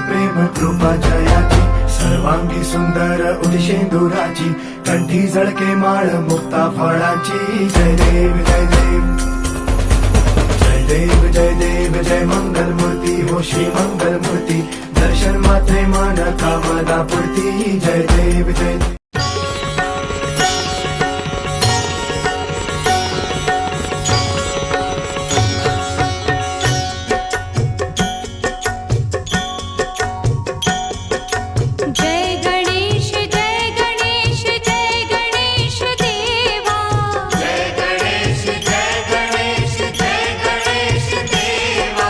प्रेम कृपा जयाची, सर्वांगी सुंदर उदिशेंदुराची, कंठी झळके माळ मुक्ता फळाची. जय देव जय देव जय देव जय देव जय मंगल मूर्ती हो श्री मंगल मूर्ती, दर्शन मात्रे मन कामना पूर्ती. जय देव जय देव. जय गणेश जय गणेश जय गणेश देवा. जय गणेश जय गणेश जय गणेश देवा.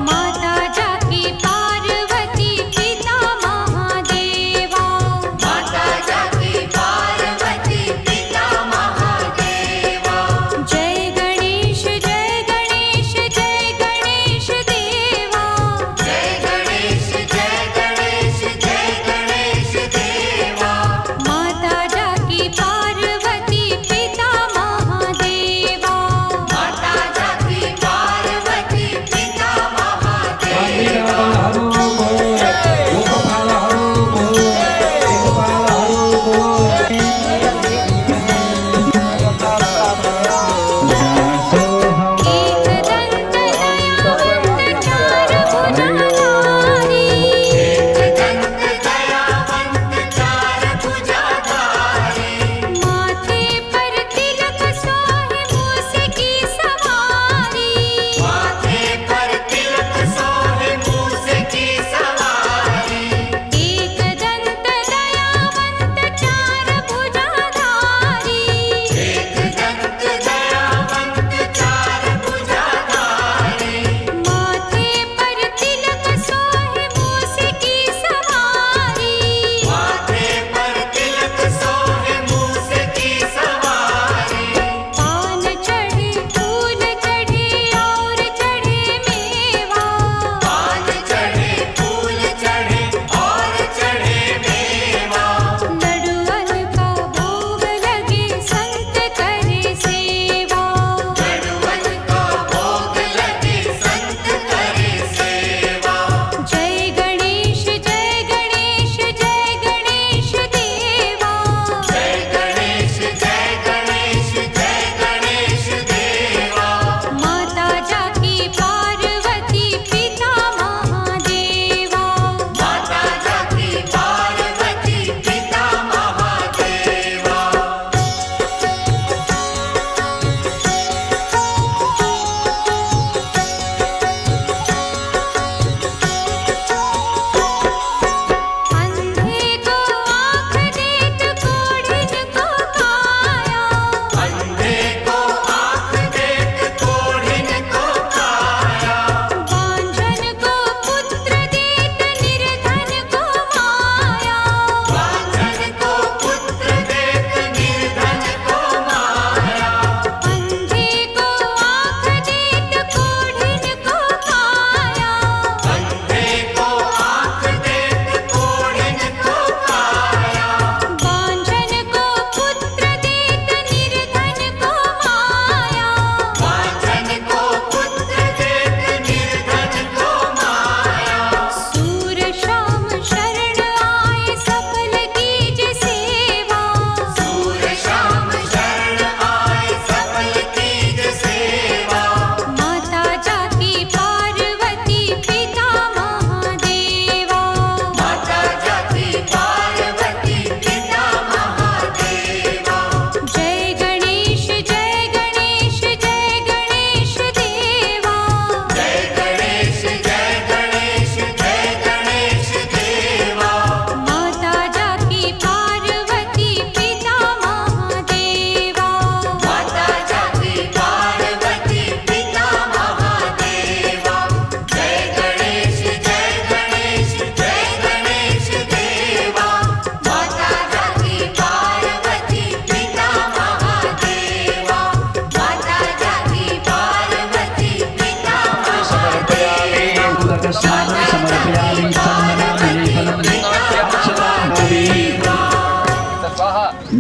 माता जाकी पार्वती पिता महादेवा. माता जाके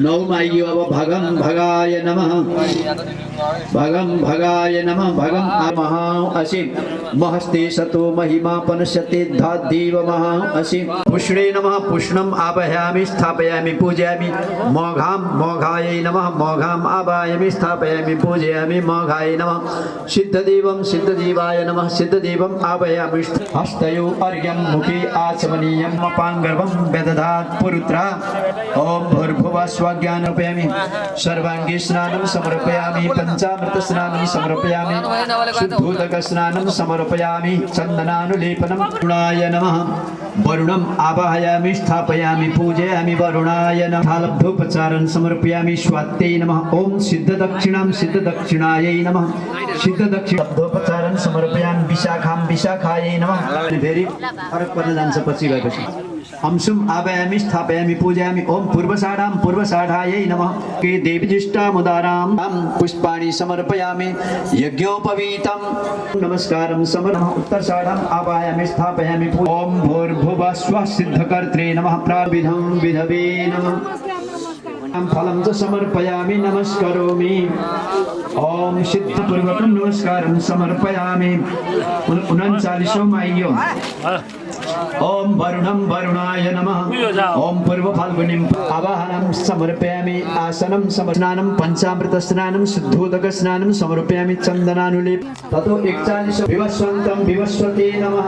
नवमायी बाबा भगं भगाय नमः भगं भगाय नमः भगं महा असि महस्ते सतो महिमा पनश्यते धादेव महा असि पुष्णे नमः पुष्णम आवाहयामि स्थापयामि पूजयामि मोघां मोघाय नमः मोघां आवाहयामि स्थापयामि पूजयामि मोघाय नमः सिद्धदेवं सिद्धदेवाय नमः सिद्धदेवं आवाहयामि हस्तयो अर्घ्यं मुखे आचमनीयं पाङ्गर्भं व्यदधात् पुरुत्रा ओम भूर्भुवः स्वज्ञानं समर्पयामि सर्वांगी स्नानं समर्पयामि पंचामृत स्नानं समर्पयामि शुद्धोदक स्नानं समर्पयामि चन्दनानुलेपनं वरुणाय नमः वरुणम् आवाहयामि स्थापयामि पूजयामि वरुणाय नमः थालब्धोपचारं समर्पयामि स्वात्यै नमः ओम सिद्धदक्षिणां सिद्धदक्षिणायै नमः सिद्धदक्षिणोपचारं समर्पयामि विशाखां विशाखायै नमः फेरि फरक पर्न जान्छ पछि गएपछि हमसुम आवाहयामि स्थापयामि पूजयामि ओम पूर्वषाढां पूर्वषाढायै नमः के देवजिष्टामुदारां पुष्पाणि समर्पयामि यज्ञोपवीतं नमस्कारं समर्पयामि उत्तरषाढां आवाहयामि स्थापयामि ओम भूर्भुवः स्वः सिद्धकर्त्रे नमः प्राविधं विधवे नमः फलं च समर्पयामि नमस्करोमि ओम सिद्धपूर्वकं नमस्कारं समर्पयामि 39 माय्यो ओम वरुणं वरुणाय नमः ओम पूर्व फाल्गुनीं आवाहनं समर्पयामि आसनं स्नानं पंचामृत स्नानं शुद्धोदक स्नानं समर्पयामि चन्दनानुलेप ततो 41 विवस्वन्तं विवस्वते नमः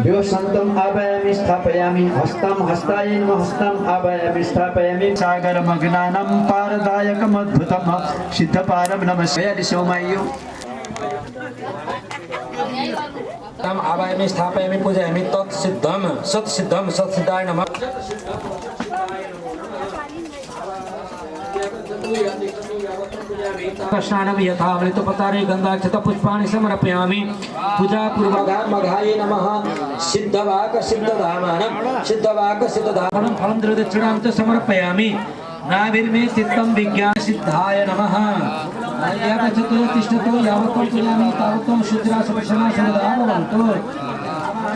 विवस्वन्तं आवाहयामि स्थापयामि हस्तं हस्ताय नमः हस्तं आवाहयामि स्थापयामि सागरमग्नानं पारदायकमद्भुतं सिद्धपारं नमस्ते सोमायु तम आवाहयामि स्थापयामि पूजयामि तत्सिद्धं सत्सिद्धं सत्सिद्धाय नमः स्नानं यथामृतपतारे गन्धाक्षतपुष्पाणि समर्पयामि पूजापूर्वकं मघाय नमः सिद्धवाक सिद्धधामानं सिद्धवाक सिद्धधामानं फलं द्रदक्षिणां च समर्पयामि नाभिर्मे चित्तं विज्ञान सिद्धाय नमः यावच्छतु तिष्ठतु यावत्तं पूजयामि तावत्तं शुद्धिरासवशना सर्वदा भवन्तु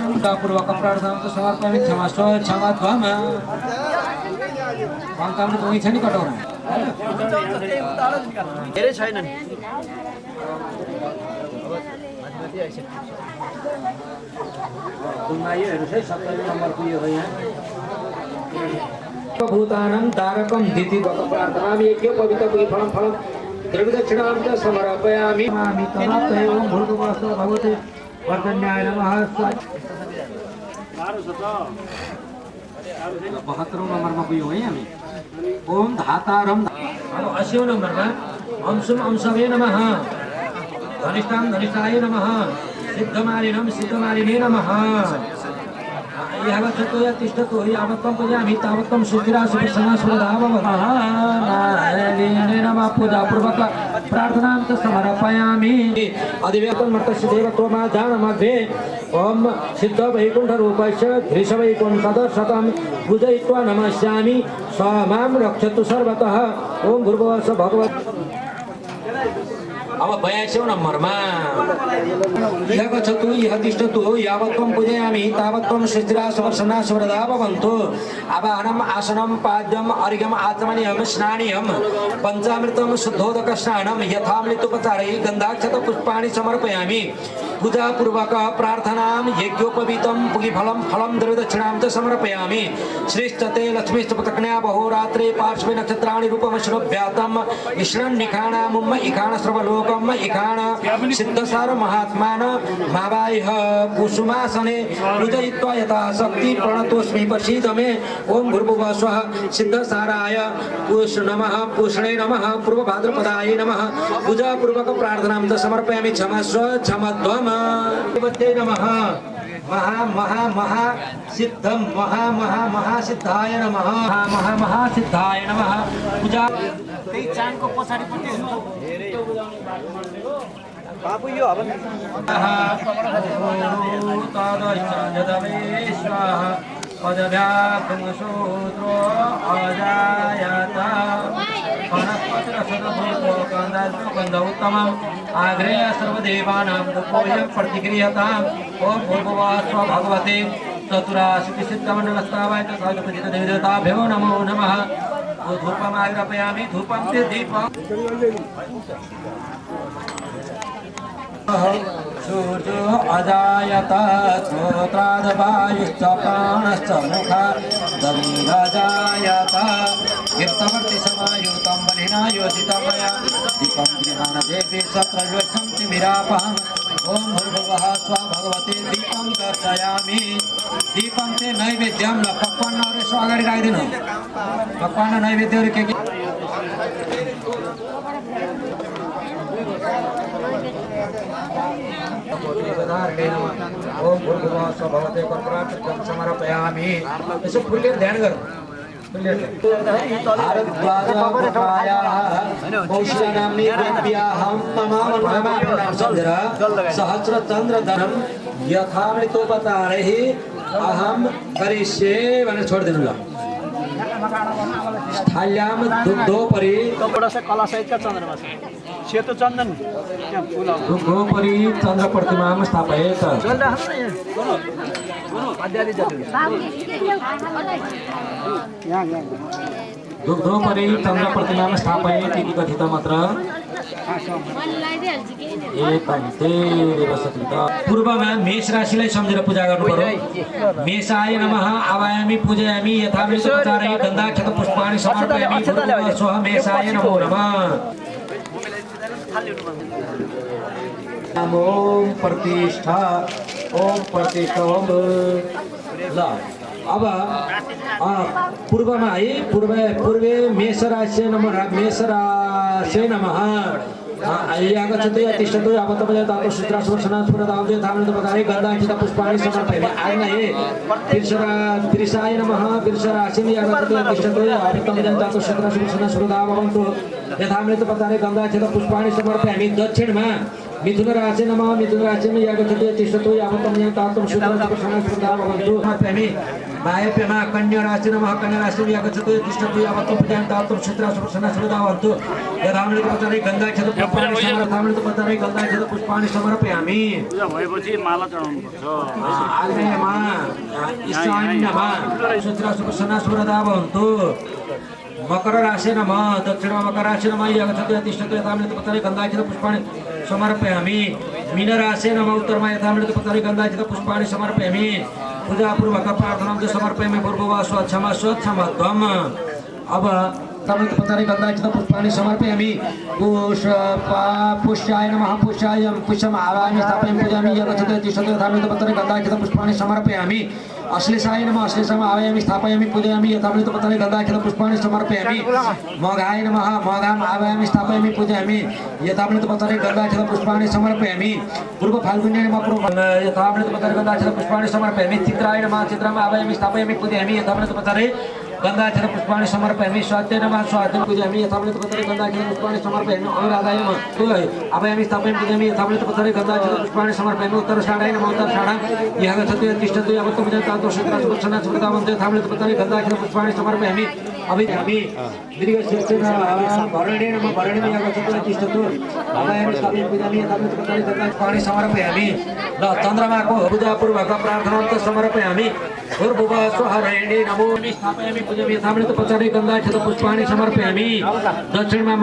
पूजापूर्वकं प्रार्थनां च समर्पयामि क्षमास्व क्षमाध्वम् वाङ्कामृत वही छ नि कटौरा धेरै छैनन् दुमाइहरू चाहिँ 70 नम्बरको यो हो यहाँ भूतानं तारकं दितिवक प्रार्थनामि यज्ञ पवित्र फलं फलं द्रविदक्षिणां च समर्पयामि मामि तमाप्तये ओम भूर्भुवः भगवते वर्धन्याय नमः 72 नम्बरमा पुग्यौँ है हामी ओम धातारम अब 80 नम्बरमा अंशुम अंशवे नमः धनिष्ठां धनिष्ठाय नमः सिद्धमालिनं सिद्धमालिने नमः यावच्छतु तिष्ठतु यावत्तं पूजयामि तावत्तं शुद्धिरासुभसना सर्वदा भवतः नारायणेन नमः पूजापूर्वक प्रार्थनां च समर्पयामि अधिवेतनमर्तस्य देवत्वमादानमध्ये ओम सिद्ध वैकुण्ठरूपस्य धृषवैकुण्ठदशतं पूजयित्वा नमस्यामि स मां रक्षतु सर्वतः ओम भूर्भुवः भगवत् अब 82 नम्बरमा यह गच्छतु यह तिष्ठतु यावत्त्वं पूजयामि तावत्त्वं शुद्धिरासवशना सर्वदा भवन्तु आवाहनम् आसनं पाद्यम् अर्घ्यम् आचमनीयं स्नानीयं पञ्चामृतं शुद्धोदक स्नानं यथामृतोपचारे गन्धाक्षतपुष्पाणि समर्पयामि पूजापूर्वक प्रार्थनां यज्ञोपवीतं पुगिफलं फलं द्रविदक्षिणां च समर्पयामि श्रीष्ठते लक्ष्मीष्टपतकन्या बहुरात्रे पार्श्वे नक्षत्राणि रूपमश्नुभ्यातं इष्णन्निखाणामुम्म इखाणस्रवलोकम् इखाण सिद्धसार महात्मान मावायः कुसुमासने पूजयित्वा यथा शक्ति प्रणतोऽस्मि प्रसीद मे ओम भूर्भुवः स्वः सिद्धसाराय पुष्णे नमः पूर्वभाद्रपदाय नमः पूजापूर्वक प्रार्थनां च समर्पयामि क्षमस्व क्षमध्वम् देवते नमः महा महा महा सिद्धं महा महा महा सिद्धाय नमः महा महा सिद्धाय नमः पूजा त्यही चानको पछाडिपट्टि बाबु यो अब पदव्याकुंसूत्रो अजायता उत्तमम् आग्रे सर्वदेवानां दुःखोऽयं प्रतिक्रियताम् ओम भूर्भुवः स्वः भगवते चतुराशीतिसिद्धमण्डलस्थावाय तथागतदेवताभ्यो नमो नमः धूपम आयुर्पयामि धूपम ते दीपम सूर्यो अजायत श्रोत्राद वायुश्च प्राणश्च मुखादजायत कीर्तवर्ति समायुक्तं बलिना योजितं मया दीपं ज्ञानदेवी सत्रव्यर्थं तिमिरापहम् ॐ भूर्भुवः स्वः भगवते दीपं दर्शयामि दीपं ते नैवेद्यं ल पक्वान्नहरु यसो अगाडि राखिदिनु पक्वान्न नैवेद्यहरु के ओम भूर्भुवः स्वः भगवते कर्पूरार्पणं समर्पयामि यसो फुल्ले ध्यान गर्नु सहस्र चंद्र धनम यथामृतोपतारे अहम करिष्ये भनेर छोडिदिनु ल स्थाल्याम दुग्धोपरि कलासहितका चन्द्रमा छ सेतो चन्दन त्यहाँ फुल दुग्धोपरि चन्द्र प्रतिमाम स्थापयेत दुग्धोपरि चन्द्र प्रतिमाम स्थापयेत इति कथितमत्र पूर्वमा मेष राशिलाई सम्झेर पूजा गर्नु पर्यो मेषाय नमः आवायामि पूजयामि यथामृतोपचारै गन्धाक्षत पुष्पाणि समर्पयामि स्वः मेषाय नमो नमः ओम प्रतिष्ठा ओम ल अब पूर्वमा है पूर्वे मेष राशि नमः आगच्छति तिष्ठतु यावत्तमया तातो शुद्रासुरसनात् पुनरावदे धामनतपदारे गन्धाक्षत पुष्पाणि समर्पयामि आग्नये तिर्षाय नमः तिर्षराशिं यागच्छति तिष्ठतु यावत्तमया तातो शुद्रासुरसनात् पुनरावदे यथामृतपदारे गन्धाक्षत पुष्पाणि समर्पयामि दक्षिणमा मिथुन राशि नमः मिथुन राशिं यागच्छति तिष्ठतु यावत्तमया तातो शुद्रासुरसनात् पुनरावदे समर्पयामि वायव्यमा कन्या राशि नमः कन्या राशिं यागच्छति तिष्ठतु यावत्तमया तातो शुद्रासुरसनात् पुनरावदे यथामृतपदारे गन्धाक्षत पुष्पाणि गन्धाक्षत पुष्पाणि समर्पयामि भएपछि माला चढाउनुपर्छ आग्नेयमा ईशान्यमा शुद्रासुरसनात् पुनरावदे मकर राशि नमः दक्षिण मकर राशि नमः यागच्छति तिष्ठतु यथामृतपदारे गन्धाक्षत पुष्पाणि समर्पयामि मीन राशि नमः उत्तरमा यथामृतपदारे गन्धाक्षत पुष्पाणि समर्पयामि पूजापूर्वक प्रार्थनां च समर्पयामि भूर्भुवः स्वच्छमध्वम् अब तमृतपदारे गन्धाक्षत पुष्पाणि समर्पयामि पुष्याय नमः पुष्यम् आवाहयामि स्थापयामि पूजयामि यागच्छति तिष्ठतु यथामृतपदारे गन्धाक्षत पुष्पाणि समर्पयामि अश्लेषाय नमः अश्लेषम् आवाहयामि स्थापयामि पूजयामि यथामृतपदारे गन्धाक्षत पुष्पाणि समर्पयामि मघाय नमः मघाम् आवाहयामि स्थापयामि पूजयामि यथामृतपदारे गन्धाक्षत पुष्पाणि समर्पयामि पूर्व फाल्गुन्याय नमः पूर्व यथामृतपदारे गन्धाक्षत पुष्पाणि समर्पयामि चित्राय नमः चित्रम् आवाहयामि स्थापयामि पूजयामि यथामृतपदारे गन्धाक्षत पुष्पाणि समर्पयामि स्वात्य नमः स्वात्यं पूजयामि यथामृतपदारे गन्धाक्षत पुष्पाणि समर्पयामि अनुराधाय नमः आवाहयामि स्थापयामि पूजयामि यथामृतपदारे गन्धाक्षत पुष्पाणि समर्पयामि उत्तरषाढाय नमः उत्तरषाढं यागच्छति तिष्ठतु यावत्तमया तातो शुद्रासुरसनात् पुनरावदे यथामृतपदारे गन्धाक्षत पुष्पाणि समर्पयामि अभियामि दीर्घशीर्षेण भरणे नमः भरणेन यागच्छति तिष्ठतु आवाहयामि स्थापयामि पूजयामि यथामृतपदारे गन्धाक्षत पुष्पाणि समर्पयामि ल चन्द्रमाको पूजापूर्वक प्रार्थनां च समर्पयामि भूर्भुवः स्वः नमो स्थापयामि पूजयामि यथामृतपदारे गन्धाक्षत पुष्पाणि समर्पयामि दक्षिणमा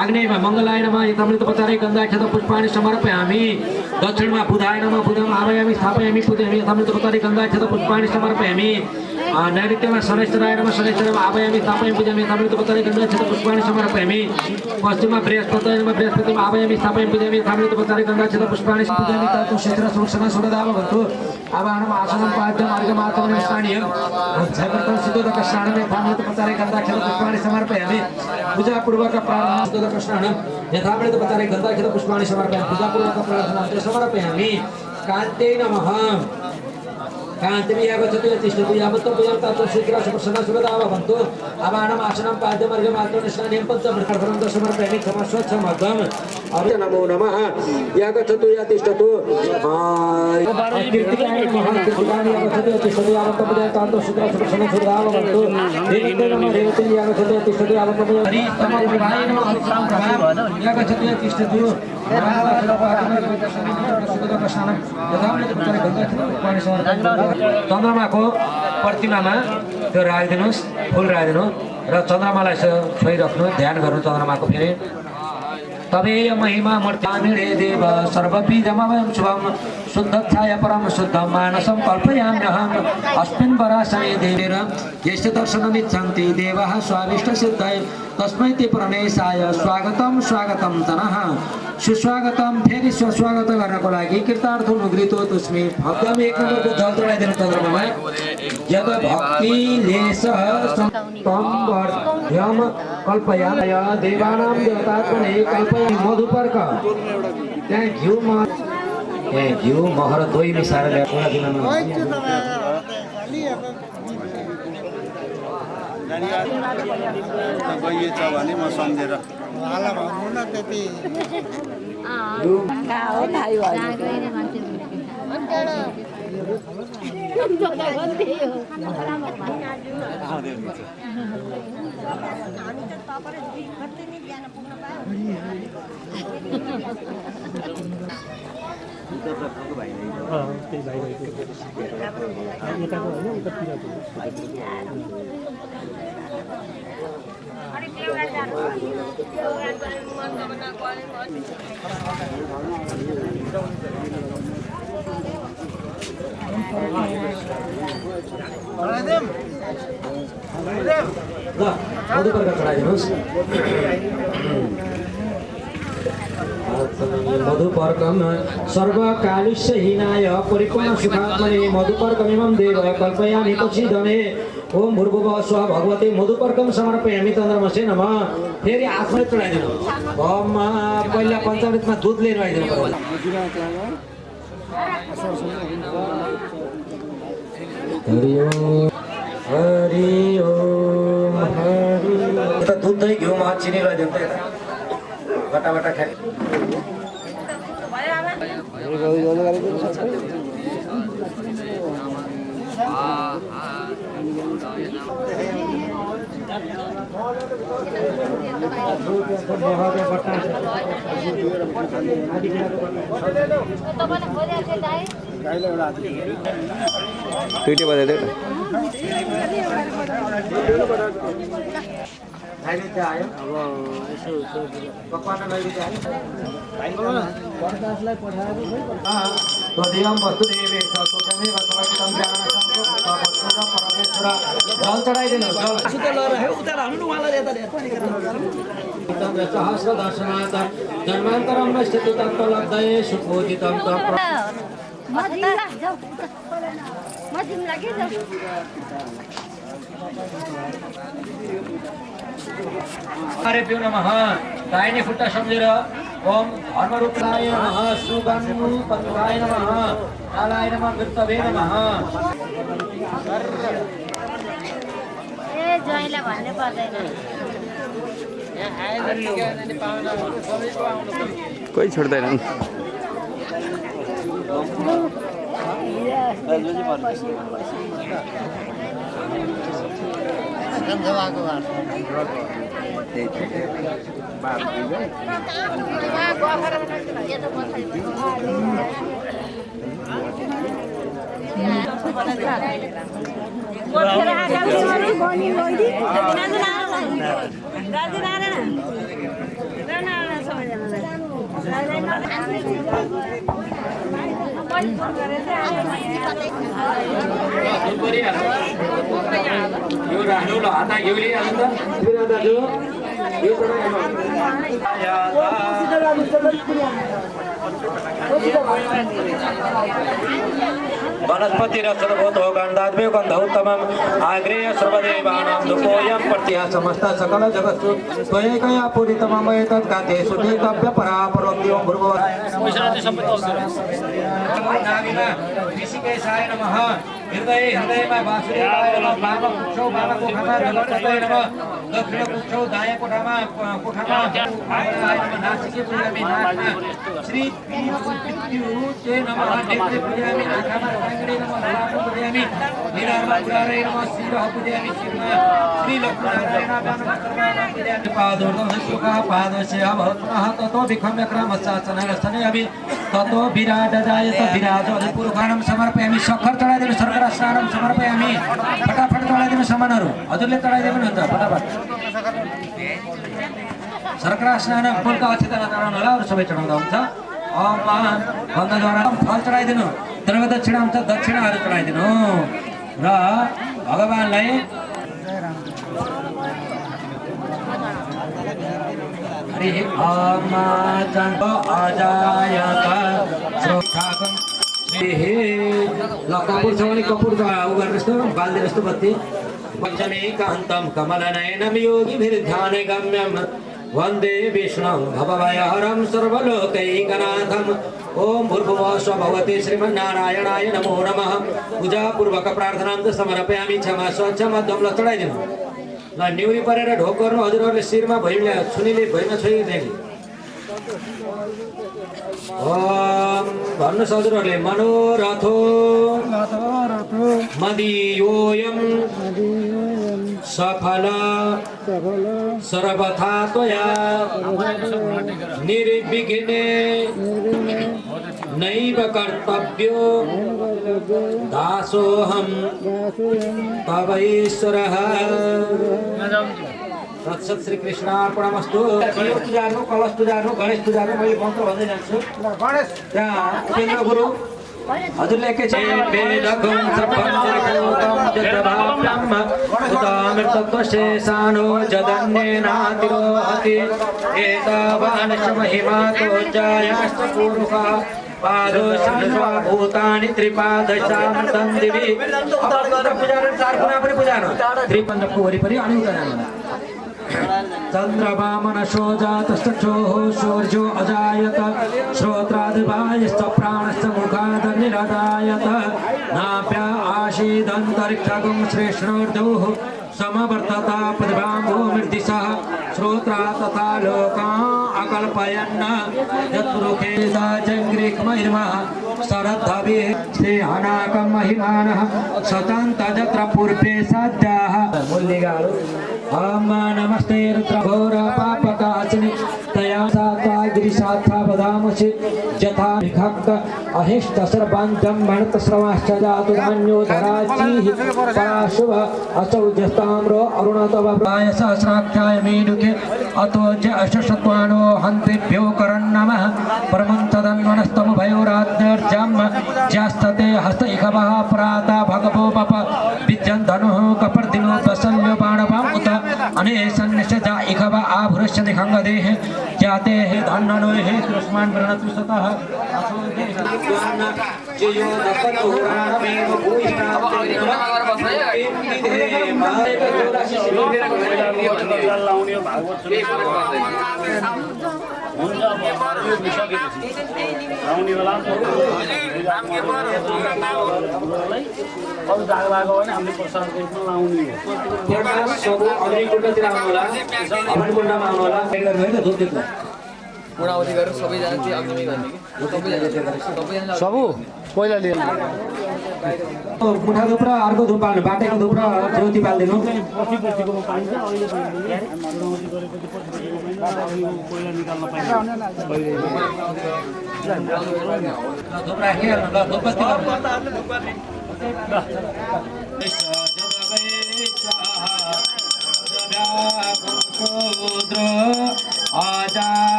आग्नेयमा मङ्गलाय नमः यथामृतपदारे गन्धाक्षत पुष्पाणि समर्पयामि दक्षिणमा बुधाय नमः बुधम् आवाहयामि स्थापयामि पूजयामि यथामृतपदारे गन्धाक्षत पुष्पाणि समर्पयामि नैऋत्यमा शनैश्चराय नमः शनैश्चरम् आवाहयामि स्थापयामि पूजयामि यथामृतपदारे गन्धाक्षत पुष्पाणि समर्पयामि पश्चिममा बृहस्पतये नमः बृहस्पतिम् आवाहयामि स्थापयामि पूजयामि यथामृतपदारे गन्धाक्षत पुष्पाणि पूजयामि तातो क्षेत्रसुरक्षणा सुरदावन्तु आवाहनम् आसनं पाद्यम् अर्घमातमनं स्थानीयं जयवर्तं सिद्धोदकस्नानं यथामृतपदारे गन्धाक्षत पुष्पाणि समर्पयामि पूजापूर्वक प्रार्थना सिद्धोदकस्नानं यथामृतपदारे गन्धाक्षत पुष्पाणि समर्पयामि पूजापूर्वक प्रार्थना समर्पयामि कान्ते नमः कान्तिं यागच्छति तिष्ठतु यावत्तमया तातो शुद्रासुरसनात् पुनरावदे आवाहनम् आसनं पाद्यम् अर्घमातमनं स्थानीयं पञ्चमृत्तार्थं च समर्पयामि क्षमस्वच्छमध्वम् नमो नमः यागच्छतु तिष्ठतु कीर्तिकाय नमः कीर्तिकाय यागच्छति तिष्ठतु यावत्तमया तातो शुद्रासुरसनात् पुनरावदे रेवते नमः रेवते यागच्छति तिष्ठतु यावत्तमया हरिस्तमप्रभाय नमः यागच्छति तिष्ठतु चन्द्रमाको प्रतिमामा त्यो राखिदिनुहोस् फुल राखिदिनु र चन्द्रमालाई यसो छोइराख्नु, ध्यान गर्नु चन्द्रमाको फेरि। तवेय महिमा मूर्तिमिरे देव सर्वबीजमवयं शुभं शुद्धच्छाय परम शुद्धं मानसं कल्पयाम्यहम् अस्मिन् वरासने देवेर यस्य दर्शनमिच्छन्ति देवाः स्वाभीष्टसिद्धये तस्मै ते प्रणेशाय स्वागतं स्वागतं तनः। सुस्वागतम फेरि सुस्वागत गर्नको लागि कृतार्थ नुग्रितो तुस्मी भक्तम एक नम्बरको जल चढाइदिनु चन्द्रमामा। यद भक्ति लेश स्तम्भर्ध्यम कल्पयामय देवानां देवतात्मने कल्पया मधुपर्क। त्यहाँ घिउ महर दही मिसाएर ल्याएर दिनमा गइएछ भने म सम्झेर त्यही भाइ यताको होइन उतातिरको मधुपर्क चढाइदिनुहोस्। मधुपर्कम सर्वकालुष्य हीनाय परिपूर्ण सुखात्मने मधुपर्कमिमं देव कल्पयामि प्रसीदमे। ओम भूर्भुवः स्वः भगवते मधुपर्कम समर्पयामि चन्द्रमसे नमः। फेरि आफै चढाइदिनु। ओम पहिला पञ्चामृतमा दुध लिएर आइदिनु पर्यो। हरि ओम हरि ओम हरि ओम। दुध दही घिउमा चिनी लगाइदिनु त यता बटा खाइ। दुईटै बजाइदियो नैवेद्य आयो। अब यसो पकवान नैवेद्य आयो। त्वदीयं वस्तुदेवे सुखमेव समर्पितं ज्ञानसं वस्तुतं परमेश्वर। जल चढाइदिनु जल। सहस्र दर्शनाथ जन्मान्तरं नश्यति तत्त्वलब्धये सुपूजितं तत्। हरिभ्यो नमः। दाहिने खुट्टा सम्झेर ओम धर्मरूपाय नमः सुगन्धपत्राय नमः कालाय नमः वृत्तवे नमः। ए ज्वाइँलाई भन्ने पर्दैन। कोही छोड्दैन। यो राख्नु ल हातमा घिउ लिइहाल्नु त दाजु। यो वनस्पति रक्षभूतो गन्धाद्वयो गन्धोत्तमम् आग्रेय सर्वदेवानां धूपोऽयं प्रतिहा समस्त सकल जगत्सु त्वयैकया पूरितमम् एतत् गाते सुदेतव्य परापरोक्तियो भूर्भुवः। ऋषिकेशाय नमः। हृदयमा वासुदेवाय नमः। वामकुक्षौ वामकोठामा जलतत्त्वय नमः। दक्षिणकुक्षौ दायाँकोठामा कोठामा नमः। नासिके पूजामि नाकमा श्री पितृते नमः। नेत्रे पूजामि नाकामा रङ्गणे नमः। लाभं पूजामि निरारमा पुरारे नमः। शिरः पूजामि शिरमा श्री लक्ष्मीनारायणाभ्यां नमः पूजामि। पादोर्ध्वं शुकः पादस्य भवत्मः ततो विक्रम्यक्रामश्चाचनरस्तने अभि ततो विराजजायत विराजो पुरुषाणं समर्पयामि। शक्कर चढाइदिनु शर्करा स्नानं समर्पयामि। फटाफट चढाइदिनु चढाइदिनु सामानहरू हजुरले चढाइदिनु नि त फटाफट सरकार स्नान फलका अक्षता चढाउनु होला अरू सबै चढाउँदा हुन्छ बन्धद्वारा फल चढाइदिनु द्रव्य दक्षिणा हुन्छ दक्षिणाहरू चढाइदिनु र भगवानलाई हरि आमा चण्ड अजायका श्रोताकं श्रीः ल कपुर छ भने कपुर उ गर्नुहोस् त बाल्दिनुहोस् त बत्ती वञ्चनेकान्तं कमलनयनं योगिभिर्ध्याने गम्यं वन्दे विष्णुं भवभयहरं सर्वलोकैकनाथम् ओम भूर्भुवः स्वः भगवते श्रीमन्नारायणाय नमो नमः पूजापूर्वक प्रार्थनां च समर्पयामि क्षमा स्वच्छमा दमला चढाइदिनु ल न्युरी परेर ढोक गर्नु हजुरहरूले शिरमा भैले छुनीले भैमा छोइदिने ओम भन्नुहोस् हजुरहरूले मनोरथो मदीयोऽयं सफल सर्वथा त्वया निर्विघ्ने नैव कर्तव्यो दासोऽहं तवैश्वरः तत्सत श्री कृष्णार्पणमस्तु पूजा गर्नु कलश पूजा गर्नु गणेश पूजा गर्नु मैले मन्त्र भन्दै जान्छु गणेश त्यहाँ उपेन्द्र गुरु हजुरले के चाहिँ वेदगं सर्वं जगभाव्यम् उतामृतत्वशेषानो जदन्येनातिरोहति एतावान् महिमा तो जायाश्च पूर्वः पादो शब्दस्वा भूतानि त्रिपादशामृतं दिवि पूजाहरू चार गुणा पनि पूजाहरू त्रिपञ्चको वरिपरि अनेक चन्द्रमा मनसो जातश्चक्षुः सूर्यो अजायत श्रोत्रादिवायुश्च प्राणश्च मुखादग्निरदायत नाभ्या आसीदन्तरिक्षगं श्रेष्ठोर्धुः समवर्तता प्रतिभां भूमिर्दिशः श्रोत्रा तथा लोकान् अकल्पयन् यत्पुरुखे जङ्घ्रिक्महिर्मः शरद्धभिः श्रीहनाकं महिमानः सतन्तजत्र पूर्वे साध्याः मुल्लिगारु ओम नमस्ते रुद्रघोर पापकाशिनि तया सात्वा गिरिशात्वा वदामसि यथा विभक्त अहिष्ट सर्वान्तं मणतस्रवाश्च जातु मन्यो धराजीः पराशुभ असौ जस्ताम्रो अरुणतवप्राय सहस्राख्याय मेनुके अतो ज अशशत्वानो हन्तेभ्यो करन्नमः परमन्तदन्वनस्तम भयोराद्यर्जम् जास्तते हस्त इखवः प्राता भगवो पप विद्यन् धनुः कपर्दिनो दशल्यो बाणवाम् उत अनेसन्निषजा इखव आभुरस्य निखङ्गदेः जाते हे धन्ननो हे कृष्मान् वृणतु सतः जयो दत्तपुराणमेव आउने बेला अरू जाग भएको होइन हामीले प्रसाद लाउने सबु पहिला लिएर मुठा धुप्रा अर्को धुप हाल्नु बाटेको धुप्रा ज्योति बाल्दिनु पछिको पाइन्छ अहिले पहिला निकाल्न पाइन्छ धुप्रा खेल्नु ल धुपबत्ती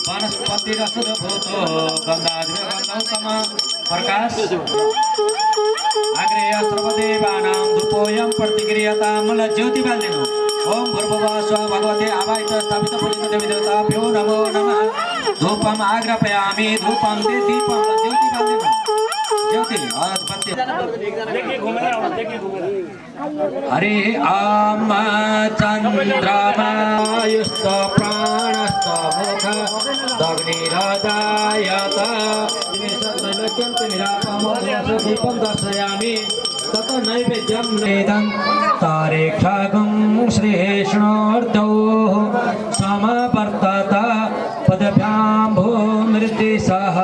वनस्पति रसभूतो गन्धाद्रगन्धोत्तम प्रकाश आग्रेय सर्वदेवानां धूपोऽयं प्रतिक्रियतां ज्योति बाल्दिनु ओम भूर्भुवः स्वः भगवते आवाहित स्थापित पूजित देवी देवताभ्यो नमो नमः धूपम् आग्रापयामि धूपं दीपं ज्योति बाल्दिनु ज्योति आस्पत्य हरि आम चन्द्रमायुस्त प्राणस्त मुख दग्निरदायत दीपं दर्शयामि तत नैवेद्यं नेदं तारेक्षागं श्रीष्णोर्धौः समवर्तत पदभ्यां भूमिर्दिशः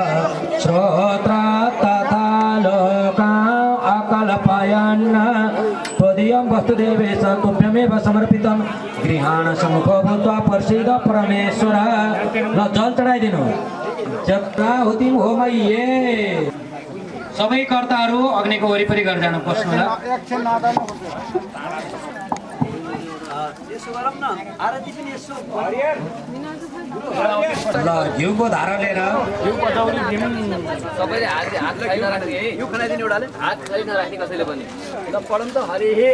श्रोत्रा तथा लोकान् अकल्पयन् त्वदीयं वस्तुदेवेश तुभ्यमेव समर्पितं गृहाण सम्मुखो भूत्वा प्रसीद परमेश्वर ल जल चढाइदिनु जत्राहुतिं होमय्ये सबै कर्ताहरू अग्निको वरिपरि गरेर जानु पस्नु होला। ल घिउको धारा लिएर सबैले हात नराख्ने है यो खनाइदिनु एउटाले हात खाली नराख्ने कसैले पनि ल पढौँ त हरि हे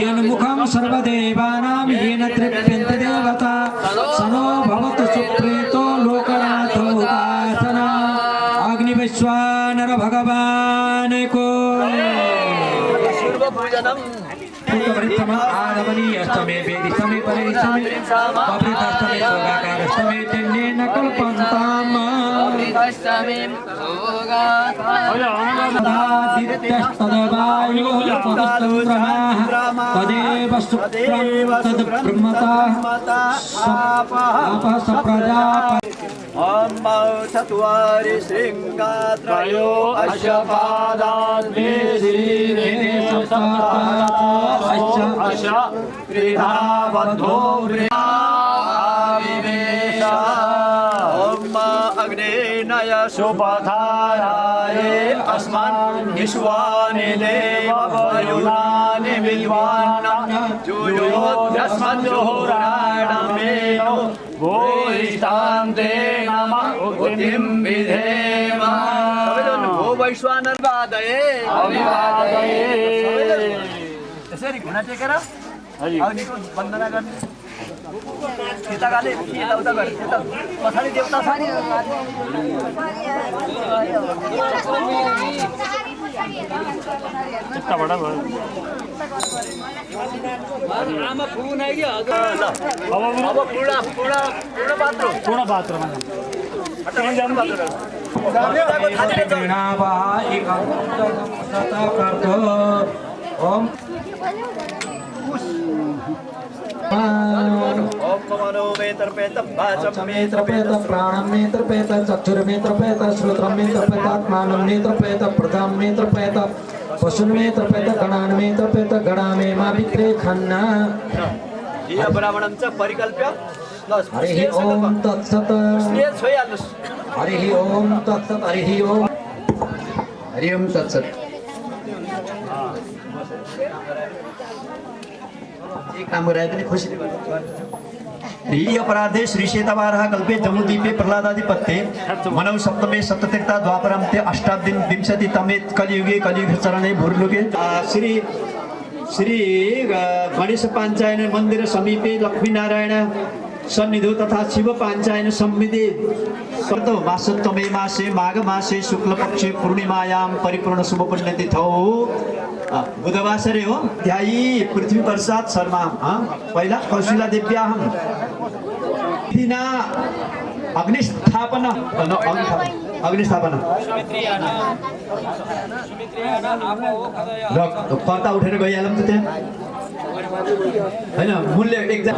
यन्मुखं सर्वदेवानां येन तृप्यन्ते देवता सनो भवतु सुप्रीतो लोकनाथो उपासना अग्निवैश्वानर भगवान को पूर्वपूजनम् आदमनीयस्तमे वेदिस्तमे परिस्तमे पवित्रस्तमे सोगाकारस्तमे तेन्नेन कल्पन्ताम् तदेवायुः तदेव शुक्रं तद्ब्रह्मता सापः सप्रजापति चत्वारि शृङ्गात्रयो अश्वपादाद्वे गृहाबद्धो अग्नेनय सुपथाराय अस्मान् विश्वानि देवयुनानि विद्वान् जुयोद्यस्मज्जुहोराणमेनो भूयिष्ठान्ते नमः उक्तिं विधेम भो वैश्वानरवादये अभिवादये यसरी घुँडा टेकेर अग्निको वन्दना गर्ने सीताकाले यताउता गरे त्यता पछाडि देवता छ नि यताबाट भयो आमा फुन आइ कि हजुर अब पूर्ण पात्रमा ओम नेत्रपेत प्राणं नेत्रपेत चक्षुर्नेत्रपेत श्रोत्रं नेत्रपेत आत्मानं नेत्रपेत प्रथम नेत्रपेत पशुं नेत्रपेत गणान् नेत्रपेत गणामे मा विक्रे खन्ना ब्राह्मणं च परिकल्प्य हरिः ओम तत्सत् हरिः ओम तत्सत् हरिः ओम तत्सत् काम गराए पनि खुसीले हि अपराधे श्री शेतवारः कल्पे जम्बूद्वीपे प्रह्लादादिपत्ते मनौ सप्तमे सप्ततीर्था द्वापरान्ते अष्टाब्दीं विंशतितमे कलियुगे कलियुगचरणे भूर्लोके श्री गणेश पाञ्चायन मन्दिर समीपे लक्ष्मीनारायण सन्निधौ तथा शिव पाञ्चायन संविदे मासोत्तमे मासे माघ मासे शुक्लपक्षे पूर्णिमायां परिपूर्ण शुभ पुण्यतिथौ बुधवासरे हो ध्यायी पृथ्वी प्रसाद शर्मा पहिला कौशिला देव्याहं दिना अग्निस्थापना र कर्ता उठेर गइहालौँ त त्यहाँ हैन मूल्य एकदम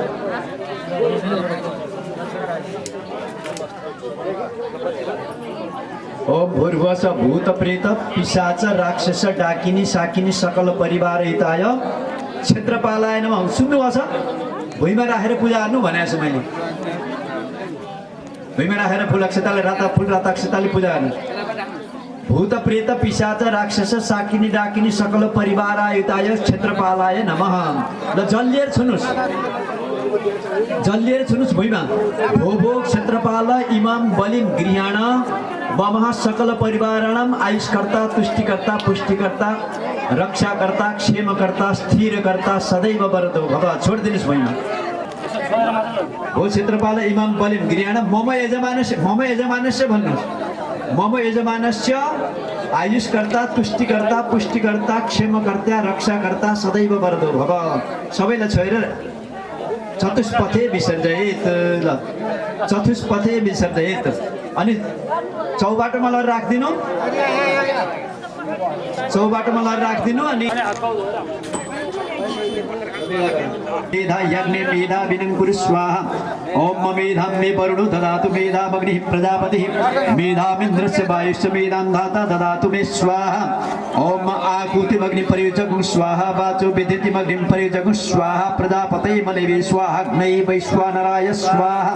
ओम भूर्भुवः भूत प्रेत पिशाच राक्षस डाकिनी साकिनी सकल परिवार हिताय क्षेत्रपालाय नमः सुन्नुभएको छ भुइँमा राखेर पूजा गर्नु भनेको छु मैले भुइँमा राखेर फुल अक्षताले राता अक्षताले पूजा गर्नु भूत प्रेत पिशाच राक्षस साकिनी डाकिनी सकल परिवार हिताय क्षेत्रपालाय नमः ल जल्लिएर छुनुस् भुइँमा भो भो क्षेत्रपाल इमाम बलिम गृहाण ममः सकल परिवाराणाम आयुष्कर्ता तुष्टिकर्ता पुष्टिकर्ता रक्षाकर्ता क्षेमकर्ता स्थिरकर्ता सदैव वरदो भव छोडिदिनुहोस् भुइँमा हो क्षेत्रपाल इमाम बलिम गृहाण मम यजमानस्य भन्नुहोस् मम यजमानस्य आयुष्कर्ता तुष्टिकर्ता पुष्टिकर्ता क्षेमकर्ता रक्षाकर्ता सदैव वरदो भव सबैलाई छोएर चतुष्पथे विसर्जयेत ल चतुष्पथे विसर्जयेत अनि चौबाटोमा लगेर राखिदिनु, चौबाटोमा लगेर राखिदिनु। अनि मेधा यज्ञे मेधा विनङ्कुरु स्वाहा। ओम मेधां मे वरुणो ददातु मेधामग्निः प्रजापतिः मेधामिन्द्रस्य वायुश्च मेधां धाता ददातु मे स्वाहा। ओम आकुतिमग्निं परियुजगुं स्वाहा वाचो विद्युतिमग्निं परियुजगुं स्वाहा प्रजापतये मलेवे स्वाहा अग्नये वैश्वानराय स्वाहा।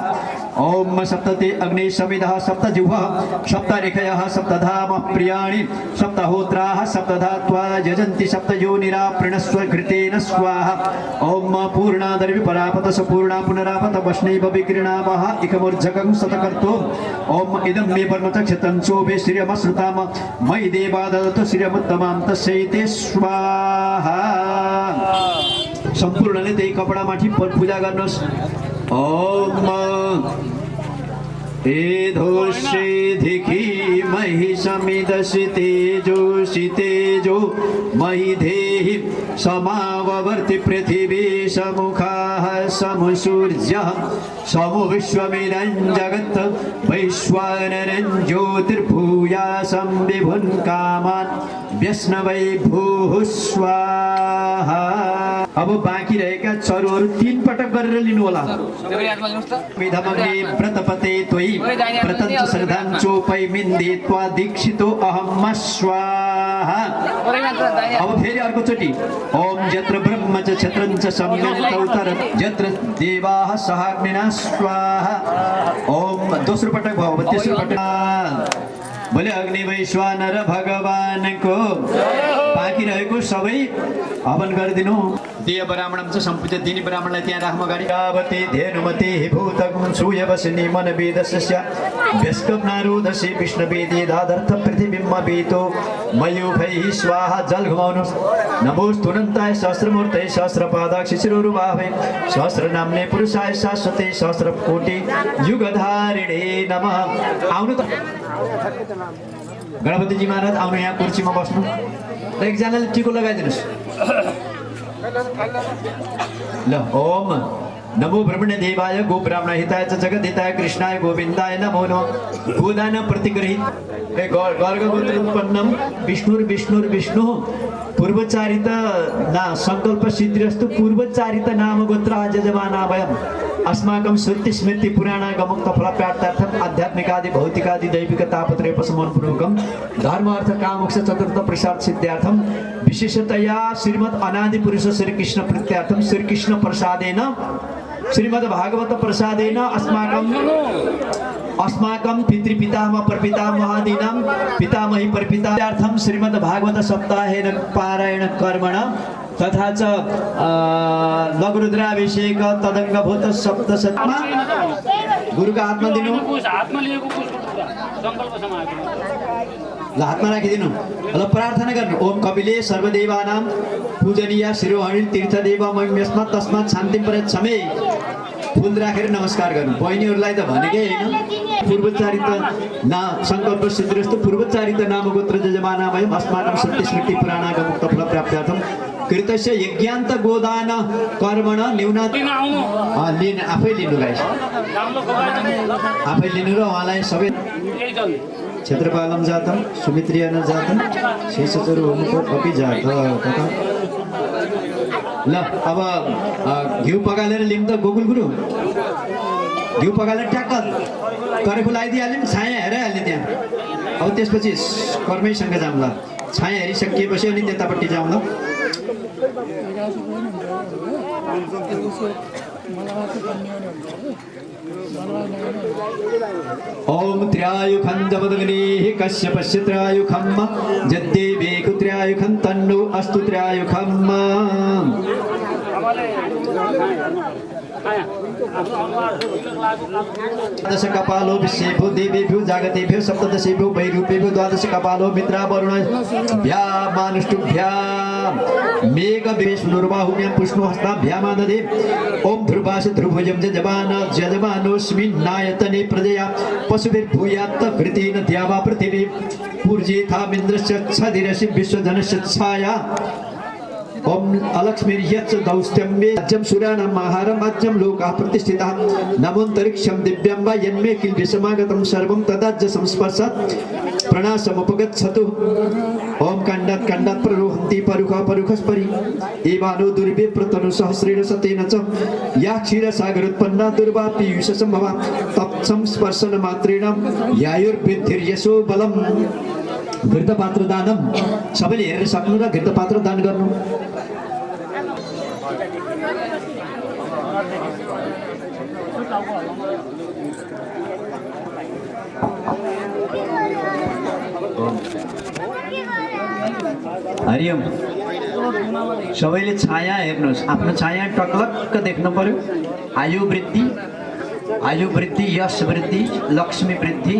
ओम सप्तते अग्ने समिधः सप्तजिह्वः सप्तऋषयः सप्तधामः प्रियाणि सप्तहोत्राः सप्तधात्वा यजन्ति सप्तयोनिरा प्रणस्व घृतेन स्वाहा। ओम पूर्णादर्वि परापत सपूर्णा पुनरापत वष्णैव विक्रीणामः इकमूर्जकं शतकर्तो। ओम इदं मे वर्मचक्षतं चोभे श्रियमश्रुताम मयि देवा ददतु श्रियमुत्तमां तस्यै स्वाहा। सम्पूर्णले त्यही कपडामाथि पूजा गर्नुहोस्। ओम एधोषेधिखि महि समिदसि तेजोषि तेजो महि धेहि समाववर्ति पृथिवी समुखाः समुसूर्यः समु विश्वमिदं जगत् वैश्वानरं ज्योतिर्भूयासं विभुन् कामान् व्यश्नवै भूः स्वाहा। अब बाँकी रहेका चरुहरू 3 पटक गरेर लिनु होला। मेधामग्ने व्रतपते त्वयि प्रतञ्च श्रद्धाञ्चोपै मिन्दे त्वा दीक्षितो अहम् स्वाहा। अब फेरि अर्कोचोटि ओम यत्र ब्रह्म च क्षत्रं च सम्यक् उत्तर यत्र देवाः सहाग्निना स्वाहा। ओम दोस्रो पटक भयो, तेस्रो पटक बोले अग्नि वैश्वानर भगवानको। बाँकी रहेको सबै हवन गरिदिनु। देय ब्राह्मणं च सम्पूज्य दिने ब्राह्मणलाई त्यहाँ राख्नु अगाडि। यावते धेनुमते भूतगुं सूयवसनि मनवेदस्य व्यस्कम्नारोदसे विष्णुवेदे दादर्थ पृथिवीम्मवेतो मयूखैः स्वाहा। जल घुमाउनु। नमोस्तुनन्ताय सहस्रमूर्तये सहस्रपादाक्षि शिरोरुबाहवे सहस्रनाम्ने पुरुषाय शाश्वते सहस्रकोटि युगधारिणे नमः। आउनु त गणपतिजी महाराज आउनु, यहाँ कुर्सीमा बस्नु र एकजनाले टिको लगाइदिनुहोस्। ल ओम नमो ब्रह्मणे देवाय गो ब्राह्मण हिताय च जगत हिताय कृष्णाय गोविन्दाय नमो नमः। गोदान प्रतिगृहीत गर्गगोत्र उत्पन्नम विष्णुर्विष्णुर्विष्णु पूर्वचारित ना संकल्प सिद्धिरस्तु पूर्वचारित नाम गोत्र यजमाना वयम् अस्माकं श्रुति स्मृति पुराणागमुक्त फलप्राप्त्यर्थम आध्यात्मिकादि भौतिकादि दैविक तापत्रयपशमनपूर्वकं धर्म अर्थ कामोक्ष चतुर्थ पुरुषार्थ सिद्ध्यार्थम विशेषतया श्रीमद् अनादि पुरुष श्री कृष्ण प्रीत्यार्थम श्री कृष्ण प्रसादेन श्रीमद् भागवत प्रसादेन अस्माकं पितृपितामह परपितामहादीनां पितामही परपितार्थम श्रीमद् भागवत सप्ताहेन पारायण कर्मण तथा च लघुरुद्राभिषेक तदङ्गभूत सप्तशतमा गुरुको हातमा दिनु। ल हातमा राखिदिनु। ल प्रार्थना गर्नु। ओम कपिले सर्वदेवानां पूजनीय शिरोहणि तीर्थदेव महिम्यस्मत् तस्मात् शान्तिं प्रयच्छमे। फुल राखेर नमस्कार गर्नु। बहिनीहरूलाई त भनेकै होइन। पूर्वचारित ना संकल्प सिद्धिरस्तु पूर्वचारित नाम गोत्र यजमाना वयम् अस्माकं सत्य स्मृति पुराणागमुक्त फलप्राप्त्यर्थम कृतस्य यज्ञान्त गोदान कर्मण न्यूनात् लिन आफै लिनु गाइस, आफै लिनु र उहाँलाई सबै क्षेत्रपालम जातम सुमित्रियन जातम शेषचरु हुनुको कपि जात कता। ल अब घिउ पकालेर लिम त गोकुल गुरु घिउ पकालेर ट्याक्क करेखो लगाइदिइहाल्यो नि, छाया हेराइहाल्ने त्यहाँ। अब त्यसपछि कर्मैसँग जाऊँ ल। छाया हेरिसकिएपछि अनि त्यतापट्टि जाऊँ ल। ओम त्र्यायुखं जपदग्निः कश्यपस्य त्र्यायुखं यद्देवेकु त्र्यायुखं तन्नो अस्तु त्र्यायुखं। द्वादश कपालो विश्वेभ्यो देवेभ्यो जागतेभ्यो सप्तदशेभ्यो वैरूपेभ्यो द्वादश कपालो मित्रा वरुण भ्या मानुष्टुभ्या मेघ विष्णुर्बाहुभ्यां पुष्णुहस्ताभ्यामा ददे। ओम ध्रुवास ध्रुवजं यजमानोऽस्मिन् नायतने प्रजया पशुभिर्भूयात् घृतेन द्यावा पृथिवी पूर्जेथामिन्द्रस्य छदिरसि विश्वजनस्य छाया। ओम अलक्ष्मीर्यच्च दौस्त्यम्बे अज्जम सुराणां महारम् अज्जम लोकाः प्रतिष्ठिताः नमोऽन्तरिक्षं दिव्यं वा यन्मे किल्बिषमागतं सर्वं तदाज्य संस्पर्शात् प्रणाशमुपगच्छतु ओम खण्डात् खण्डात् प्ररोहन्ति परुखः परुखस्परि एवानो दुर्विप्रतनु सहस्रेण सतेन च या क्षीरसागरोत्पन्ना दुर्वा पीयूषसम्भवा तत्संस्पर्शन मात्रेण यायुर्वृद्धिर्यशो बलम् घृतपात्र दानम सबैले हेरेर सक्नु र घृतपात्र दान गर्नु हरिओम सबैले छाया हेर्नुहोस् आफ्नो छाया टकलक्क देख्नु पर्यो आयु वृद्धि यश वृद्धि लक्ष्मी वृद्धि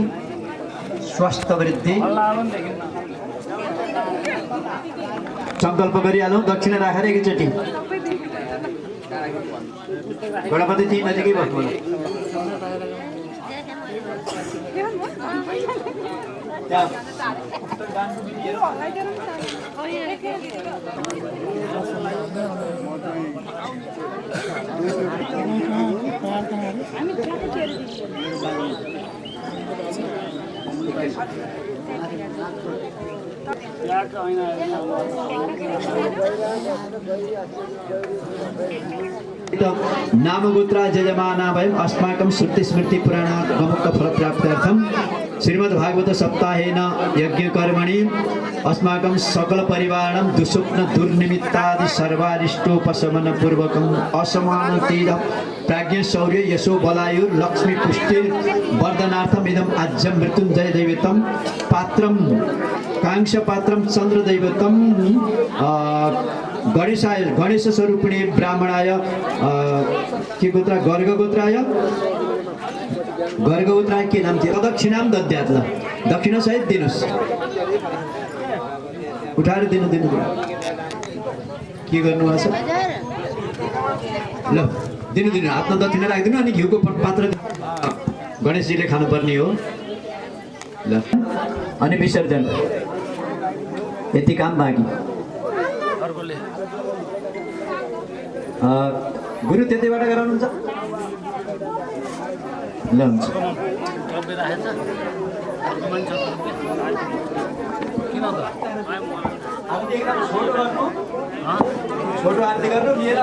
स्वास्थ्य वृद्धि संकल्प गरिहालौँ दक्षिणा राखेर एकैचोटि गणपति ती नजिकै बस्नु नामगोत्रा जजमाना वयम् अस्माकं श्रुति स्मृति पुराणात् गमुक्ख फलप्राप्त्यर्थं श्रीमद्भागवत सप्ताहेन यज्ञकर्मणि अस्माकं सकल परिवारणं दुःस्वप्न दुर्निमित्तादि सर्वारिष्टोपशमन पूर्वकम् असमान तेज प्राज्ञ शौर्य यशो बलायुर लक्ष्मी पुष्टिर वर्धनार्थम इदम आज्यम मृत्युंजय दैवतम पात्रम कांक्ष पात्रम चंद्र दैवतम गणेशाय गणेश स्वरूपिणी ब्राह्मणाय के गोत्रा गर्गगोत्राय के नाम थियो दक्षिणाम दद्यात्ला दक्षिणा सहित दिनुस् उठाएर दिनु के गर्नुभएको छ ल दिनु हातमा दक्षिणा राखिदिनु अनि घिउको पात्र गणेशजीले खानुपर्ने हो ल अनि विसर्जन यति काम बाँकी गुरु त्यतैबाट गराउनुहुन्छ ल हुन्छ छोटो आरती गर्नु लिएर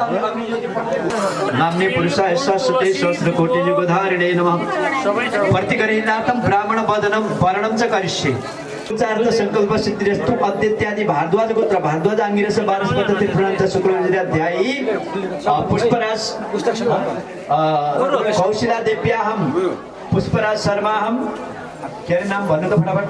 नाम्ने पुरुष यस्सा सुते सहस्र कोटि युगधारिणे नमः प्रतिकरिणार्थं ब्राह्मण वदनं वर्णं च करिष्ये उच्चार्थ संकल्प सिद्धिरस्तु अद्यत्यादि भारद्वाज गोत्र भारद्वाज आंगिरस वारस्पत तीर्थांत शुक्लाध्यायी पुष्पराज कौशिला देव्याहम पुष्पराज शर्माहम के अरे नाम भन्नु त फटाफट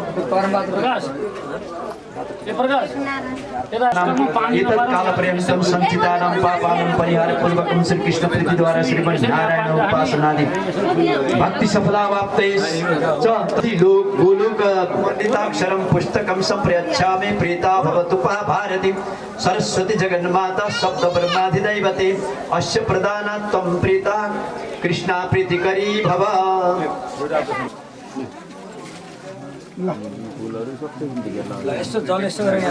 कालपर्यन्तं संचितानां पापानां परिहार पूर्वकं श्री कृष्ण प्रीति द्वारा श्रीमन्नारायण उपासनादि भक्ति सफलावाप्ते च लोक गोलोक पंडिताक्षरं पुस्तकं संप्रयच्छामि प्रीता भवतु भारती सरस्वती जगन्माता शब्द ब्रह्माधिदैवते अस्य प्रदानात् त्वं प्रीता कृष्णा प्रीतिकरी भव यस्तो जल यस्तो गरेर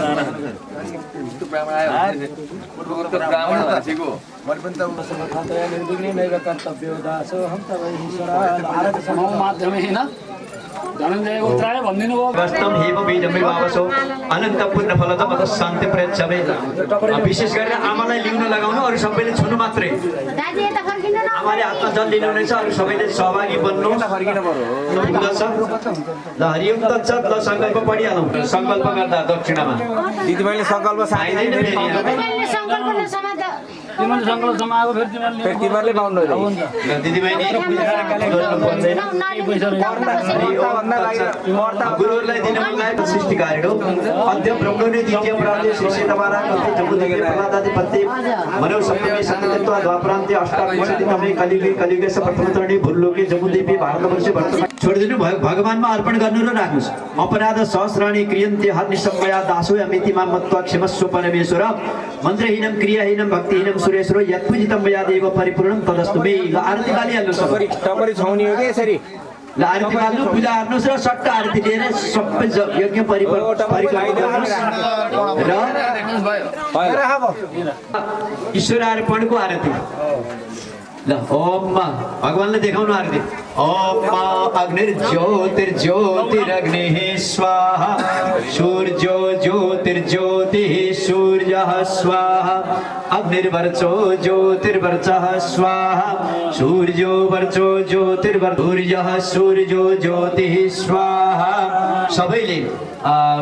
ब्राह्मण आयो ब्राह्मण भाषीको मैले पनि त निर्विघ्न नैव कर्तव्यो दासो हम तबै ईश्वर भारत समाज माध्यमेन धनञ्जय गोत्राय भन्दिनु भयो वास्तव हेम बीजमे वावसो अनन्त पुण्य फलदम अथ शान्ति प्रयच्छवे विशेष गरेर आमालाई लिउन लगाउनु अरु सबैले छुनु मात्रै आमाले हातमा जल लिनु हुनेछ अरु सबैले सहभागी बन्नु फर्किन पर्यो ल हरिओम तत्सत ल संकल्प पढिहालौं संकल्प गर्दा दक्षिणामा दिदीबहिनीले संकल्प साइदैन तिमीले संकल्प समाएको फेरि तिमीहरूले पाउनु ल दिदीबहिनी गुरुहरूलाई दिनलाई सृष्टिकारिणो अद्य ब्रह्मणे द्वितीय प्रान्ते श्री सीतामारा कथे जम्बुदेवी प्रहलादाधिपत्य मनव सप्तमी संगतत्व द्वापरान्ते अष्टाविंशति तमे कलियुगे प्रथमतरणी भूलोके जम्बुदेवी भारतवर्षे वर्तमान छोडिदिनु भयो भगवानमा अर्पण गर्नु र राख्नुस् अपराध सहस्राणि क्रियन्ते हर्निसम्मया दासोऽयमिति मां मत्वा क्षमस्व परमेश्वर मन्त्रहीनं क्रियाहीनं भक्तिहीनं सुरेश्वर यत्पूजितं मया देव परिपूर्णं तदस्तु मे ल आरती गालिहाल्नु सबरी टपरी छाउनी हो के यसरी ल आरती फाल्नु पूजा गर्नुहोस् र सट्टा आरती लिएर सबै यज्ञ परिक्रमा गर्नुहोस् र ईश्वर अर्पणको आरती ल ओम भगवानले देखाउनु आरती ओम अग्निर्ज्योतिर्ज्योतिरग्निः स्वाहा सूर्यो ज्योतिर्ज्योतिः सूर्यः स्वाहा अग्निर्वर्चो ज्योतिर्वर्चः स्वाहा सूर्यो वर्चो ज्योतिर्वर्चः सूर्यो ज्योतिः स्वाहा सबैले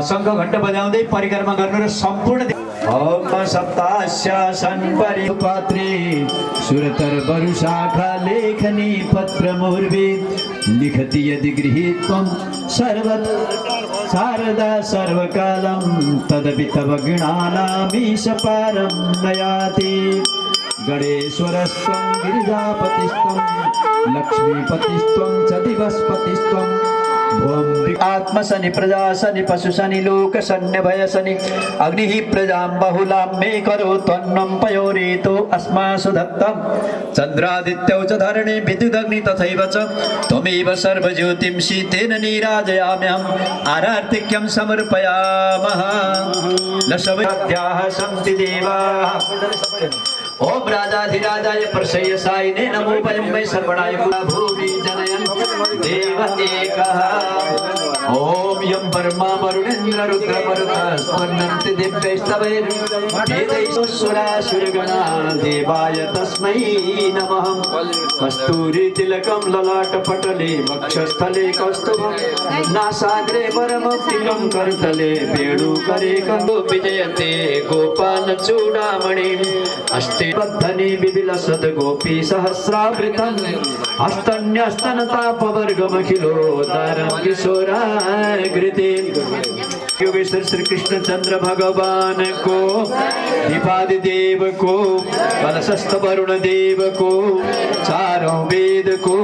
शङ्ख घण्ट बजाउँदै परिक्रमा गर्नु र सम्पूर्ण ओम सप्तास्यासन परिपात्रे सुरतर वरुशाखा लेखनी पत्र मुर्वे लिखति यदि गृहीत्वं सर्वत शारदा सर्वकालं तदपि तव गृणानामीश पारं नयाति गणेश्वरस्त्वं गिरिजापतिस्त्वं लक्ष्मीपतिस्त्वं च दिवस्पतिस्त्वं आत्मशनि प्रजाशनि पशुशनि लोकशन्य भयशनि अग्निः प्रजां बहुलां मे करो त्वन्नं पयोरेतो अस्मासु दत्तं चन्द्रादित्यौ च धरणे विद्युदग्नि तथैव च त्वमेव सर्वज्योतिंषि तेन नीराजयाम्यहम् आरार्तिक्यं समर्पयामः लशवत्याः सन्ति देवाः ओम राजाधिराजाय प्रशयसायिने नमो पयम्मै सर्वणाय भूमि जनयन् देव एकः ओम यं ब्रह्मा वरुणेन्द्र रुद्र मरुतः स्वर्णन्ति दिव्यैस्तवैर्वेदैश्वरासुरगणा देवाय तस्मै नमः कस्तूरी तिलकं ललाटपटले वक्षस्थले कौस्तुभं नासाग्रे वरमौक्तिकं करतले वेणुकरे कन्दो विजयते गोपालचूडामणिम् अस्ते बद्धनि विविलसद गोपी सहस्रावृतम् हस्तन्यस्तनतापवर्गमखिलोदारं किशोराकृति योगेश्वर श्री कृष्ण चंद्र भगवान को दीपादि देव को कलशस्थ वरुण देव को चारों वेद को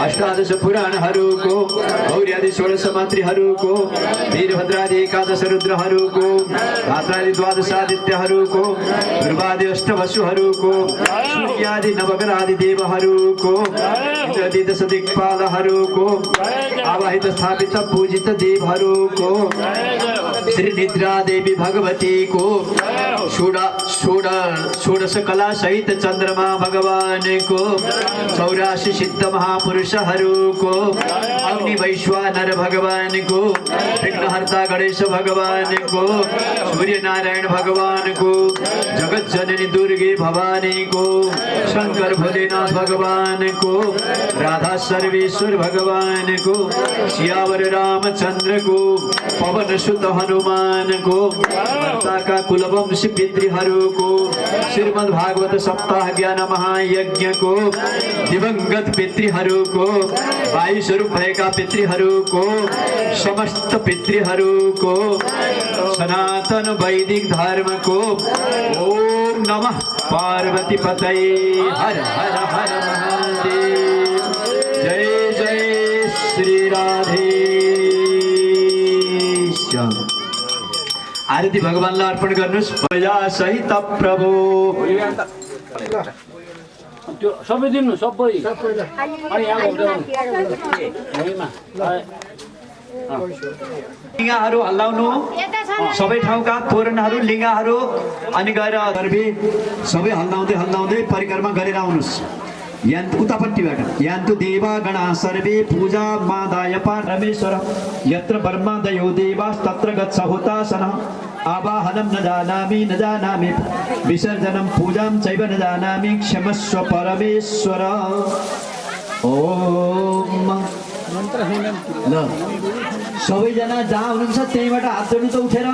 अष्टादश पुराणहरू को गौर्यादि षोडश मन्त्रीहरू को वीरभद्रादि एकादश रुद्रहरू को धात्रादि द्वादशादित्यहरू को ध्रुवादि अष्टवसुहरू को सूर्यादि नवग्रहादि देवहरू को इंद्रादि दश दिक्पालहरू को आवाहित स्थापित पूजित देवहरू को श्री निद्रा देवी भगवती को षोडश कला सहित चंद्रमा भगवान को 84 सिद्ध महापुरुषहरू को अग्नि वैश्वानर भगवान को विघ्नहर्ता गणेश भगवान को सूर्य नारायण भगवान को जगत जननी दुर्गे भवानी को शंकर भोलेनाथ भगवान को राधा सर्वेश्वर भगवान को सियावर रामचंद्र को पवन सुत हनुमान को भक्ता का कुलवंशी पितृहरू को श्रीमद् भागवत सप्ताह ज्ञान महायज्ञ को दिवंगत पितृहरू को वायु स्वरूप भएका पितृहरू को समस्त पितृहरू को सनातन वैदिक धर्म को ओम नमः पार्वती पतये हर हर हर महादेव जय जय श्री राधे श्याम। आरती भगवानलाई अर्पण गर्नुहोस् प्रजा सहित प्रभु त्यो सबै दिनु सबै लिङ्गाहरू हल्लाउनु सबै ठाउँका तोरणहरू लिङ्गाहरू अनि गएर सबै हल्लाउँदै हल्लाउँदै परिक्रमा गरेर आउनुहोस् उतापट्टिबाट यान्तु देवा गणा सर्वे पूजा मादाय परमेश्वर यत्र ब्रह्मादयो देवास्तत्र गच्छहुतासनः आवाहनं न जानामि विसर्जनं पूजां चैव न जानामि क्षमस्व परमेश्वर ओम ल सबैजना जहाँ हुनुहुन्छ त्यहीबाट हात जोड्नु त उठेर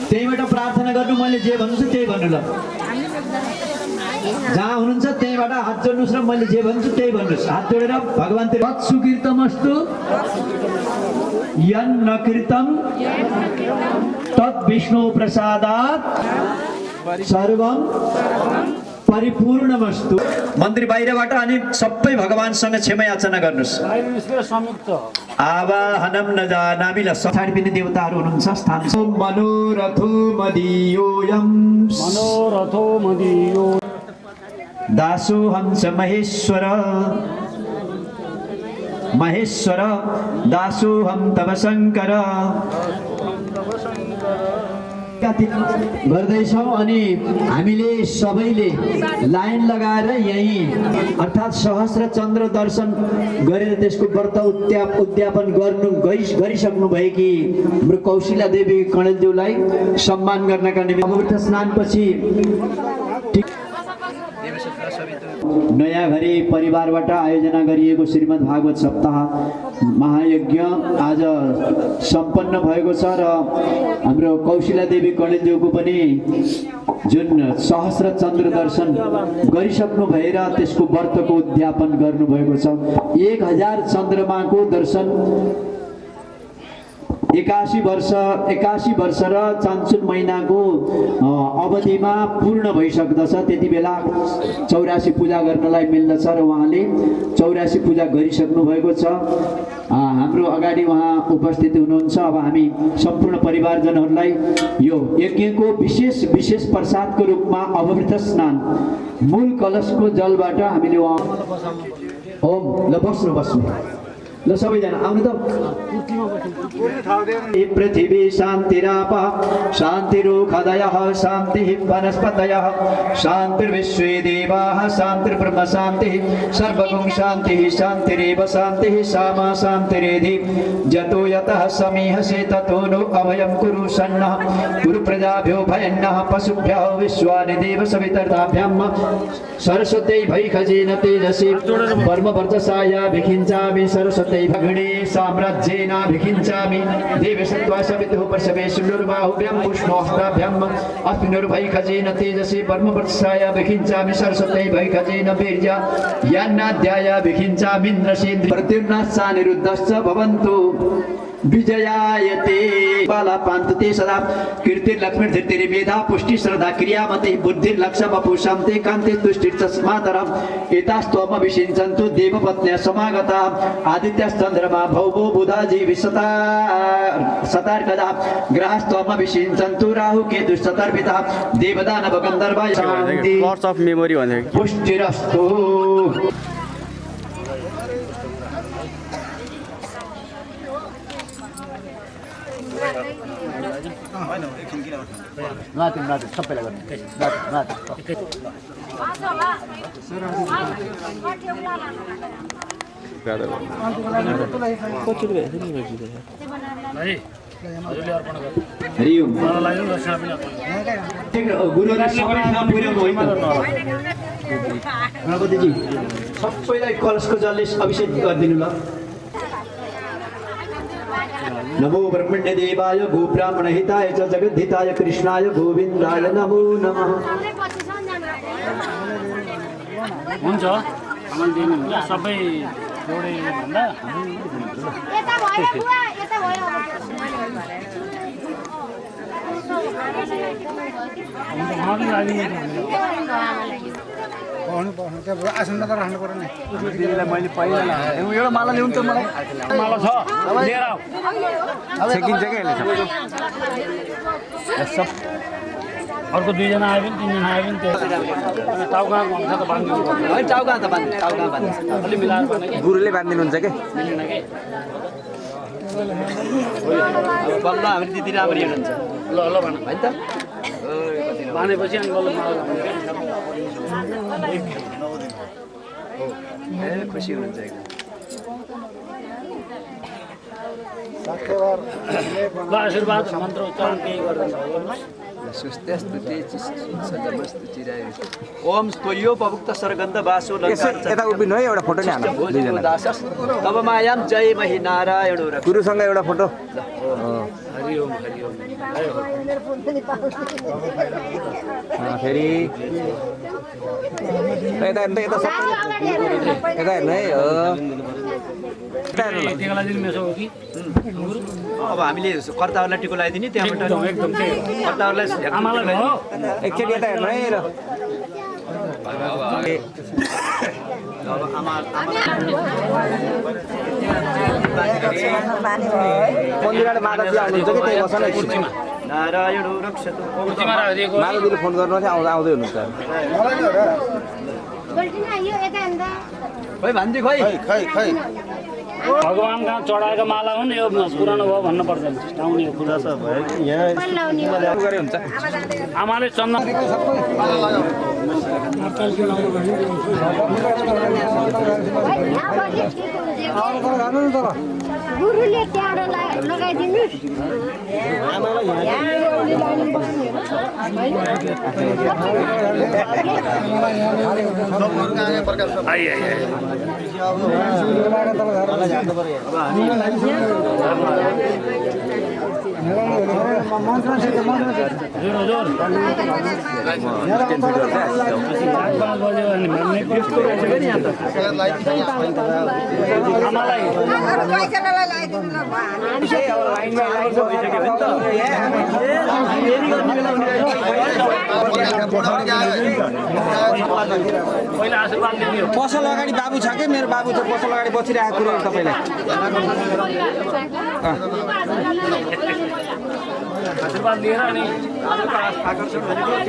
त्यहीबाट प्रार्थना गर्नु मैले जे भन्छु त्यही भन्नु ल जहाँ हुनुहुन्छ त्यहीबाट हात जोड्नुहोस् र मैले जे भन्छु त्यही भन्नुहोस् हात जोडेर भगवान सुकीर्तमस्तु यन्न कृतं तत् विष्णु प्रसादात् सर्वं परिपूर्णमस्तु। मन्दिर बाहिरबाट अनि सबै भगवानसँग क्षमा याचना गर्नुहोस्। आवाहनं न जानामि ल पछाडि पनि देवताहरू हुनुहुन्छ स्थान मनोरथो मदीयोऽयं दासोऽहं च महेश्वर महेश्वर दासोहम तव शङ्कर गर्दैछौँ अनि हामीले सबैले लाइन लगाएर यही अर्थात् सहस्र चन्द्र दर्शन गरेर त्यसको व्रत उद्यापन गरिसक्नु भएकी हाम्रो कौशिला देवी कणेलज्यूलाई सम्मान गर्नका निमित्त पवित्र स्नानपछि नयाँ घरी परिवारबाट आयोजना गरिएको श्रीमद् भागवत सप्ताह महायज्ञ आज सम्पन्न भएको छ र हाम्रो कौशिला देवी कणेलज्यूको पनि जुन सहस्र चन्द्र दर्शन गरिसक्नु भएर त्यसको व्रतको उद्यापन गर्नुभएको छ। 1000 चन्द्रमाको दर्शन 81 वर्ष र चान्चुन महिनाको अवधिमा पूर्ण भइसक्दछ। त्यति बेला 84 पूजा गर्नलाई मिल्दछ र उहाँले 84 पूजा गरिसक्नु भएको छ। हाम्रो अगाडि उहाँ उपस्थित हुनुहुन्छ। अब हामी सम्पूर्ण परिवारजनहरूलाई यो यज्ञको विशेष प्रसादको रूपमा अवृत स्नान मूल कलशको जलबाट हामीले ओम ल बस्नु ल सबैजना आउनु त। पृथिवी शान्तिराप शान्तिरुखदयः शान्तिः वनस्पतयः शान्तिर्विश्वे देवाः शान्तिर्ब्रह्म शान्तिः सर्वगुण शान्तिः शान्तिरेव शान्तिः सामा शान्तिरेधि जतो यतः समीहसे ततो नो अभयं कुरु सन्नः कुरु प्रजाभ्यो भयन्नः पशुभ्यः विश्वानि देव सवितर्ताभ्यां सरस्वत्यै भैखजेन तेजसि वर्मवर्चसाया भिखिञ्चामि सरस्वत्यै भगिनी साम्राज्येन भिखिञ्चामि देवसत्त्वा सवितुः पर्शवे सुन्दुर्बाहुभ्यां पुष्णोहस्ताभ्याम् अस्मिन्नुर्भैखजेन तेजसि वर्मवर्चसाया भिखिञ्चामि सरस्वत्यै भैखजेन वीर्या यान्नाद्याया भिखिञ्चामीन्द्रसेन्द्रिय प्रत्युन्नाश्चानिरुद्धश्च भवन्तु विजयायते बाला पान्तते सदा कीर्तिर्लक्ष्मीर्धृतिर् मेधा पुष्टि श्रद्धा क्रियामति बुद्धिर्लक्ष्य वपु शान्ते कान्ते तुष्टिर्तस्मातरम् एतास्त्वम विषिञ्चन्तु देवपत्न्या समागता आदित्यश्चन्द्रमा भौवो बुधा जीवि सतार्कदा ग्रहस्त्वम विषिञ्चन्तु राहु केतुश्चतर्पिता देवदानव गन्धर्वाय शान्ति लॉट्स अफ मेमोरी भनेको पुष्टिरस्तु। सबैलाई गणपतिजी सबैलाई कलशको जलले अभिषेक गरिदिनु ल। नमो ब्रह्मण्य देवाय गोब्राह्मण हिताय च जगद्धिताय कृष्णाय गोविन्दाय नमो नमः। हुन्छ सबै जोडे भन्दा आसनमा त राख्नु पर्यो नि। दिदीलाई मैले पहिला एउटा माला ल्याउनु त मलाई माला छ लिएर आऊ सेकिन्छ के सब अर्को 2 जना आयो भने 3 जना आयो भने टाउका भन्छ त बाँध्नु है टाउका त बाँध्नु अलि मिलाएर बाँध्नु गुरुले बाँधिदिनुहुन्छ के मिल्दैन के अब बल्ल हामी दिदी राम्ररी हुनुहुन्छ ल ल भन है त बाँधेपछि अनि बल्ल माला खुसी हुनुहुन्छ एकदम। ल आशीर्वाद मन्त्र उच्चारण केही गर्दैन ओम स्तोयो पवुक्त सरगन्ध वासो यता उभिनु है एउटा फोटो नि हाल्नु दुईजना तब मायाम जय महि नारायण गुरुसँग एउटा फोटो हरि ओम फेरि यता हेर्नु यता सबै यता हेर्नु है टिकालाई दिनु मेसो हो कि अब हामीले कर्ताहरूलाई टिको लगाइदिने त्यहाँबाट एकदम कर्ताहरूलाई आमालाई भयो एकचोटि यता हेर्नु है र मन्दिरबाट माता दिदी आउनुहुन्छ कि त्यही बस्न एकछिन नारायण रक्षतु माता दिदीले फोन गर्नु थियो आउँदै हुनुहुन्छ खोइ भन्दै खोइ भगवान कहाँ चढाएको माला हो नि यो पुरानो भयो भन्नु पर्दैन आउने यो कुरा छ गरे हुन्छ आमाले चन्दन गुरुले त्यहाँ लगाइदिनु पसल अगाडि बाबु छ कि मेरो बाबु छ पसल अगाडि बसिरहेको कुरो तपाईँलाई आशीर्वाद लिएर अनि आकर्षण भनेको के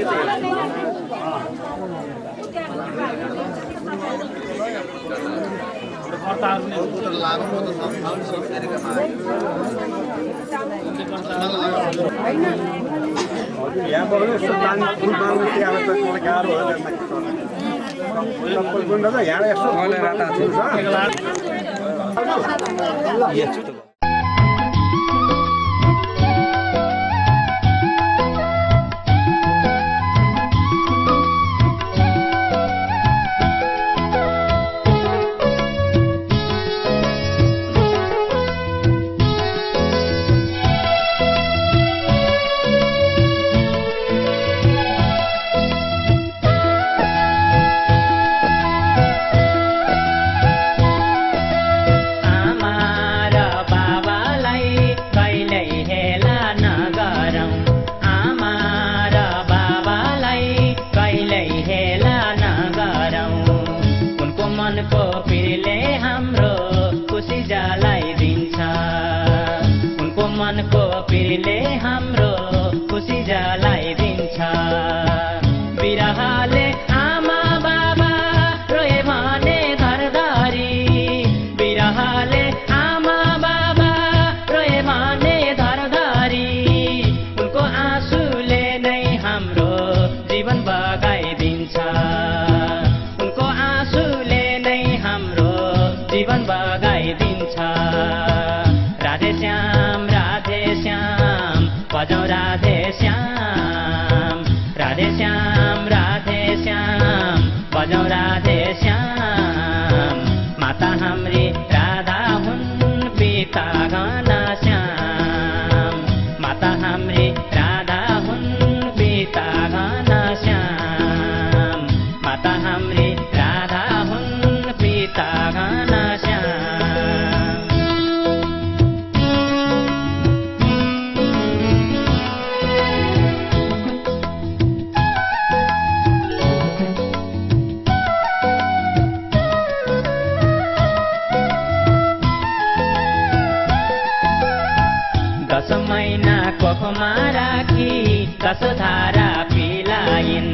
दशधारा पिलाइन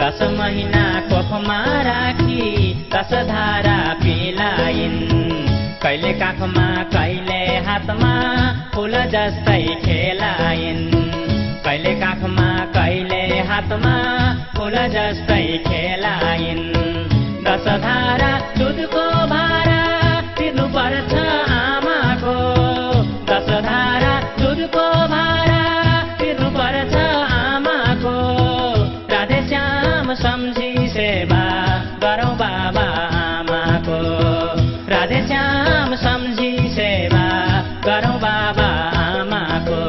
10 महिना कोखमा राखी 10 धारा पिलाइन कहिले काखमा कहिले हातमा फूल जस्तै खेलाइन कहिले काखमा कहिले हातमा फूल जस्तै खेलाइन 10 धारा दुधको भारा तिर्नु पर्छ आमाको 10 धारा दुधको भारा तिर्नु पर्छ आमाको राधे श्याम सम्झी सेवा गरौँ बाबा आमाको राधे श्याम सम्झी सेवा गरौँ बाबा आमाको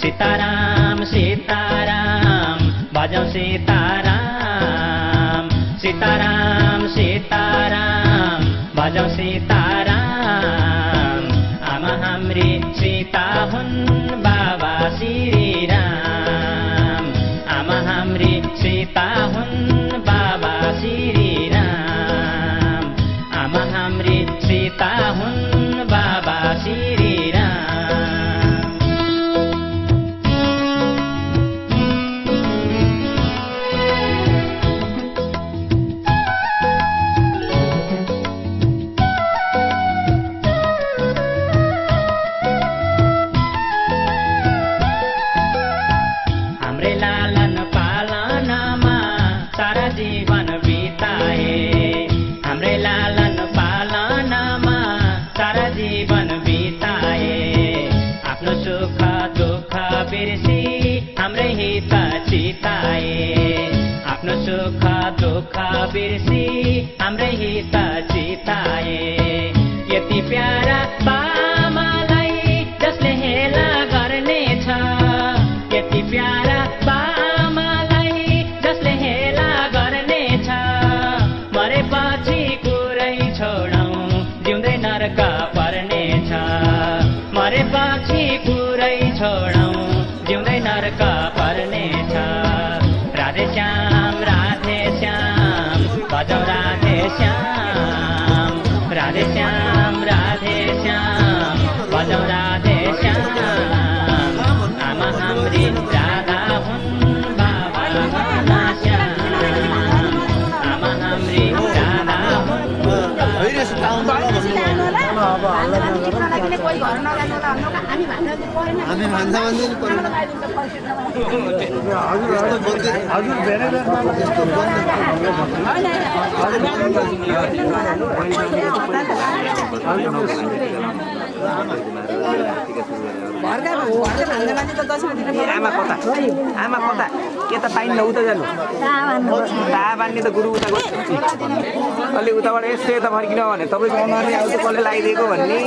सीताराम सीताराम भजौँ सीताराम सीताराम सीताराम भजौँ सीताराम आमा हाम्री सीता हुन् बाबा श्रीराम आमा हाम्री सीता हुन् बाबा श्रीराम आमा हाम्री सीता हुन् बाबा श्रीराम हाम्रै लालन पालनमा सारा जीवन बिताए हाम्रै लालन पालनमा सारा जीवन बिताए आफ्नो सुख दुःख बिर्सी हाम्रै हित चिताए आफ्नो सुख दुःख बिर्सी हाम्रै हित चिताए यति प्यारा बामालाई जसले हेला गर्नेछ यति प्यारा बामालाई जसले हेला गर्नेछ मरेपछि कुरै छोडौँ जिउँदै नरक पर्नेछ मरेपछि कुरै छोडौँ जिउँदै नरक पर्नेछ राधे श्याम भजौ राधे श्याम राधे श्याम भजौ राधे श्याम आमा हाम्री राधा हुन् बाबा घनश्याम आमा हाम्री राधा हुन् हजुर धेरै आमा कता यता पाइन्न उता जानु दा बान्ने त गुरु उता गयो अलि उताबाट यस्तो यता फर्किन भने तपाईँको अनुहारले आउँछ कसले लगाइदिएको भन्ने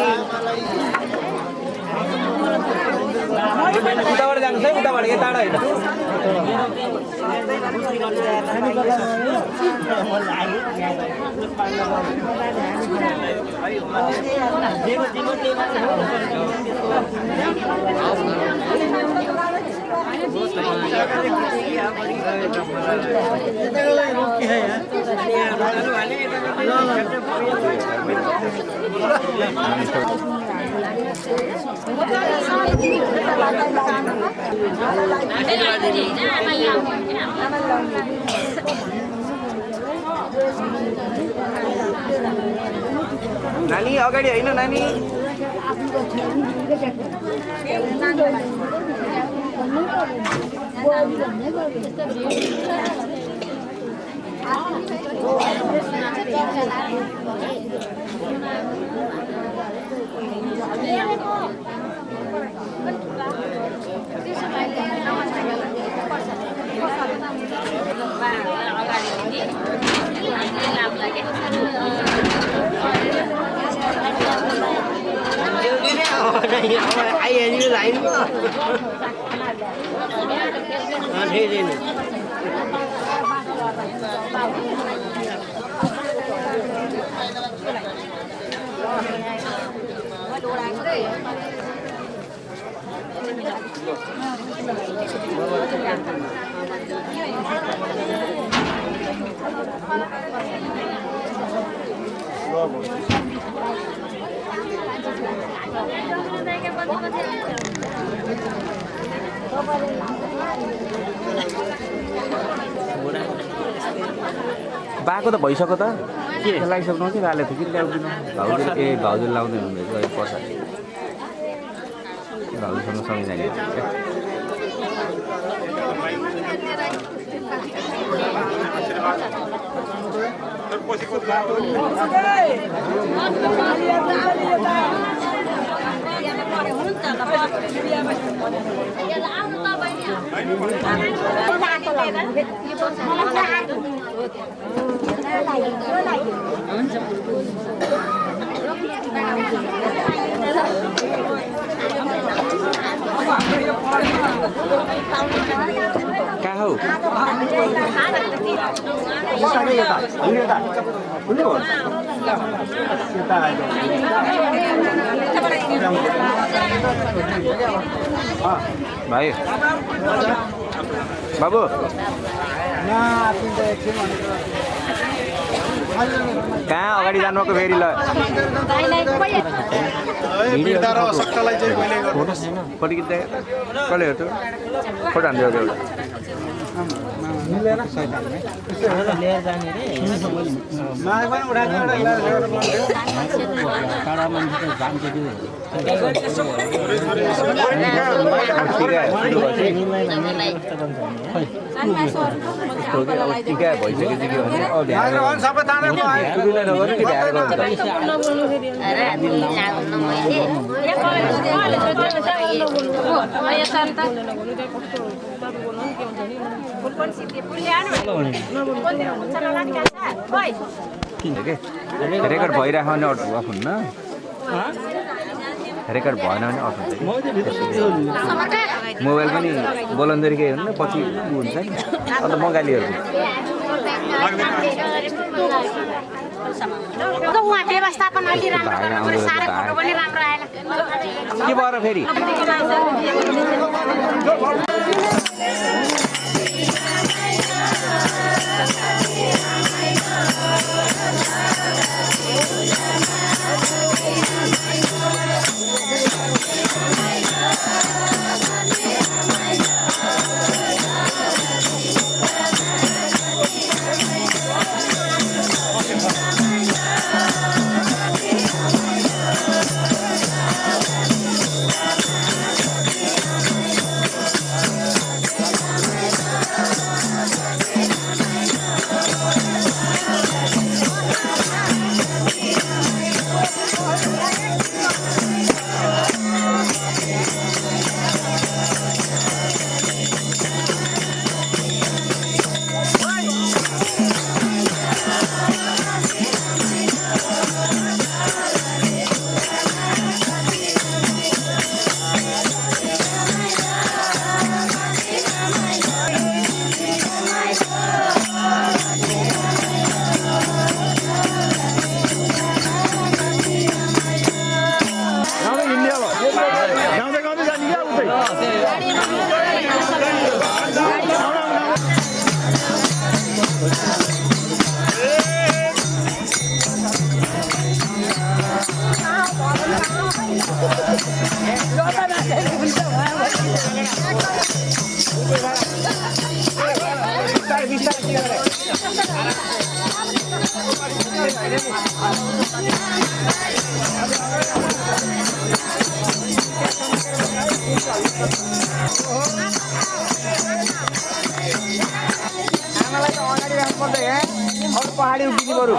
उताबाट जानुहोस् है उताबाट यता होइन नानी अगाडि होइन नानी आइहाल्यो लाइन बाको त भइसक्यो त के लगाइसक्नु कि बाले त किन ल्याउँदिनु भाउजू भाउजू लाउँदै हुँदैछ पछाडि भाउजूसँग सँगै जाने कहाँ हौ भाइ बाबु कहाँ अगाडि जानुभएको फेरि ल फोटो खिच्दा कसले हेर्छु फोटो हान्थ्यो एउटा लिएर जाने रे माग पनि उठाएको एउटा टाढा मान्छे त जान्छ टिका भइसकेपछि के भन्छ अब भ्याएर सबै तानेको आयो सुरुलाई नगर्नु कि भ्याएर गर्नु रेकर्ड भइरहेको भने अफ हुन्न रेकर्ड भएन भने अफ हुन्छ मोबाइल पनि बोलन्दरी केही हुन्न पछि हुन्छ नि अन्त म गालीहरू व्यवस्थापन अलि राम्रो साह्रै फोटो पनि राम्रो आएन के भएर फेरि पहाडी उभिने बरु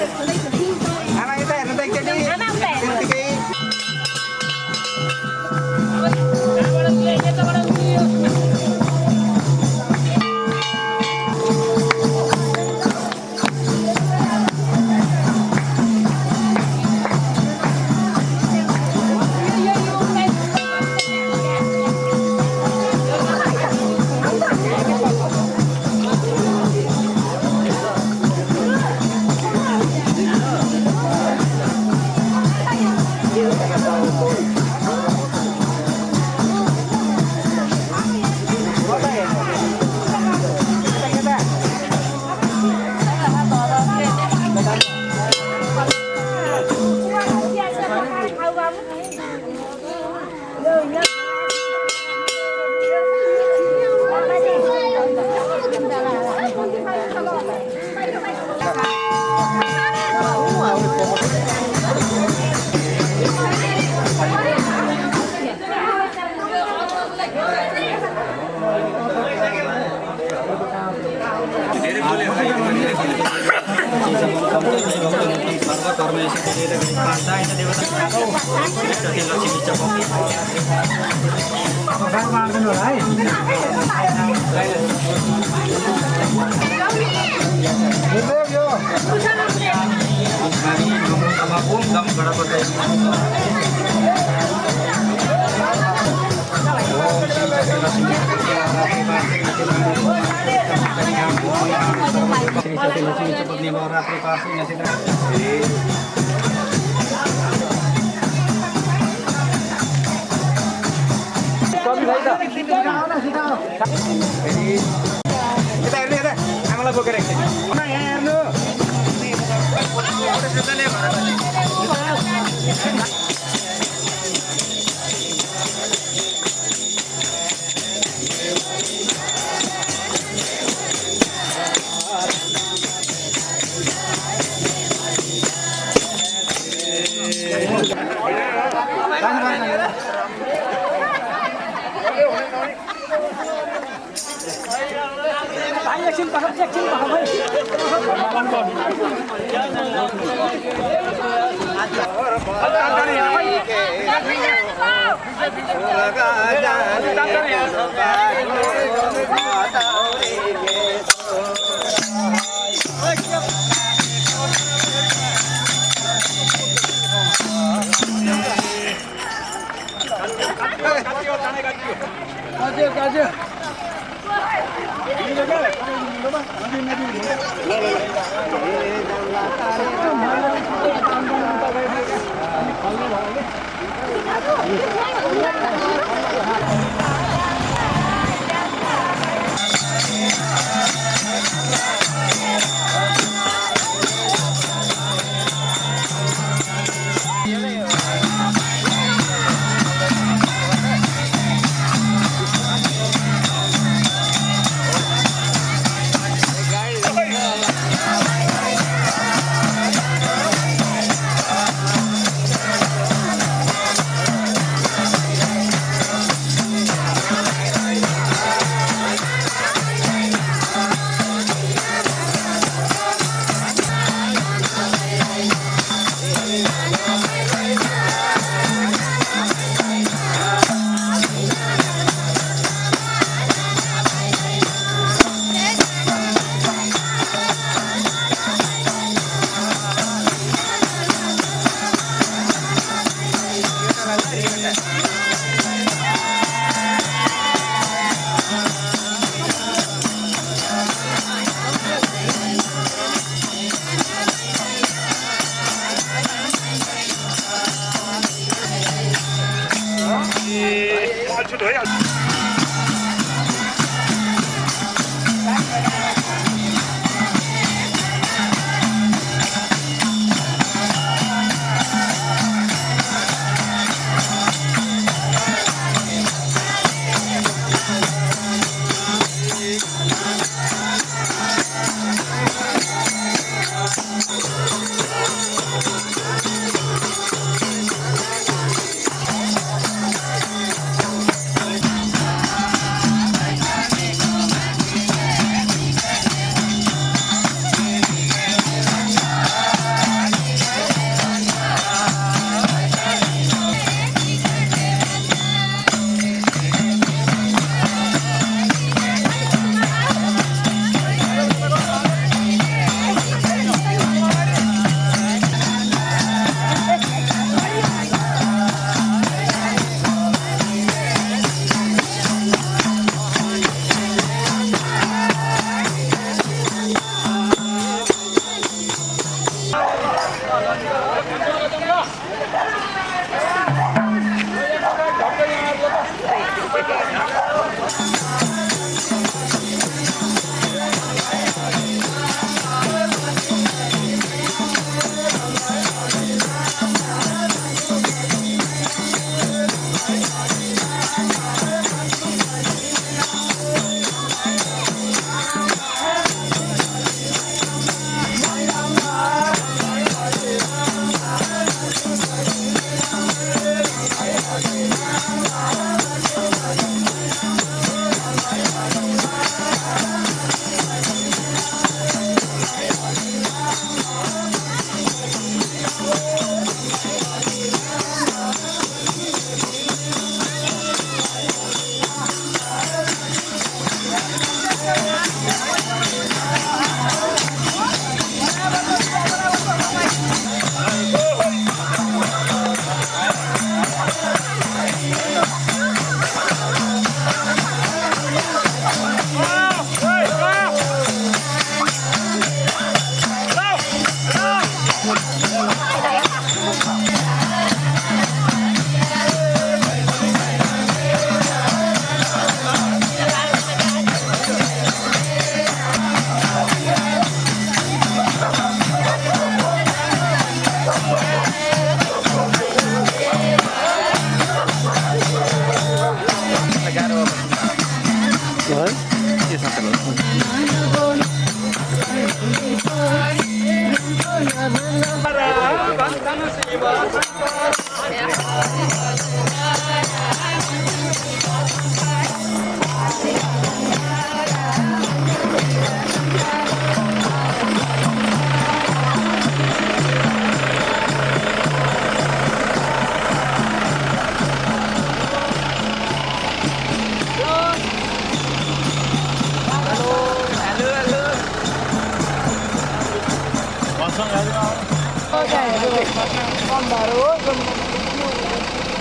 आमा यता हेर्नु त एकचोटि यता हेर्नु यता आमालाई बोकेर एकछिन यहाँ हेर्नु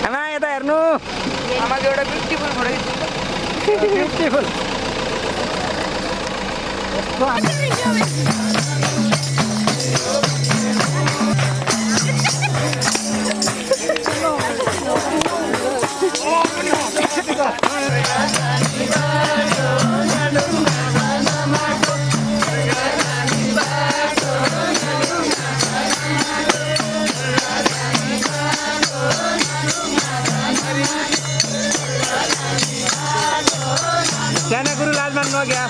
आमा यता हेर्नु आमाको एउटा ब्युटिफुल फोटो ब्युटिफुल साना गुरु लाजमान नगया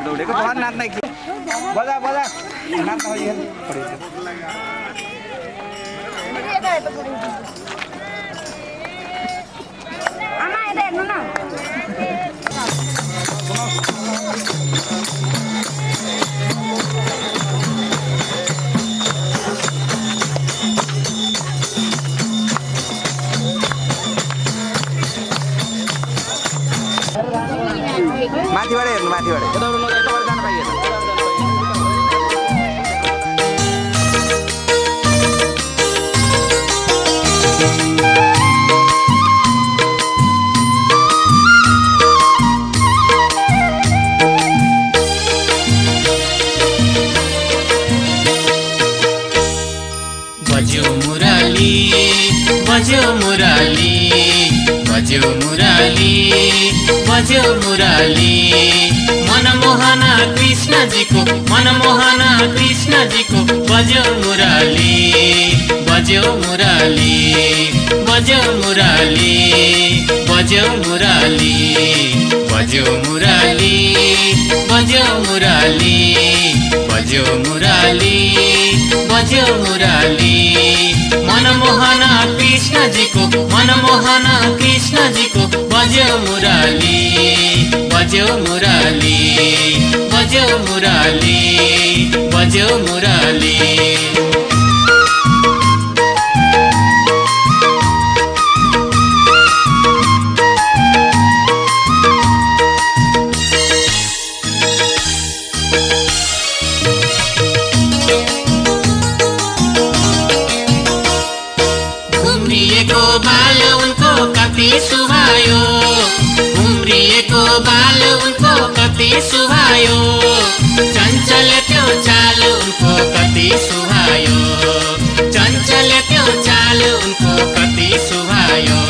ढोडेको बहार नाच्न कि बजा बजा नाच्न आमा यता हेर्नु न माथिबाट हेर्नु माथिबाट यताबाट जानु पाइएन बज्यो मुराली बज्यो मुराली बज्यो मुराली बज्यो मुराली मनमोहना कृष्णजीको मनमोहना कृष्णजीको बज्यो मुराली बज्यो मुराली बज्यो मुराली बज्यो मुराली बज्यो मुराली बज्यो मुराली बज्यो मुराली बज्यो मुराली मनमोहना कृष्णजीको मनमोहना कृष्णजीको बज्यो मुराली बज्यो मुराली बज्यो मुराली बज्यो मुराली उम्रिएको बाल उनको कति सुहायो उम्रिएको बाल उनको कति सुहायो चञ्चल त्यो चाल उनको कति सुहायो चञ्चल त्यो चाल उनको कति सुहायो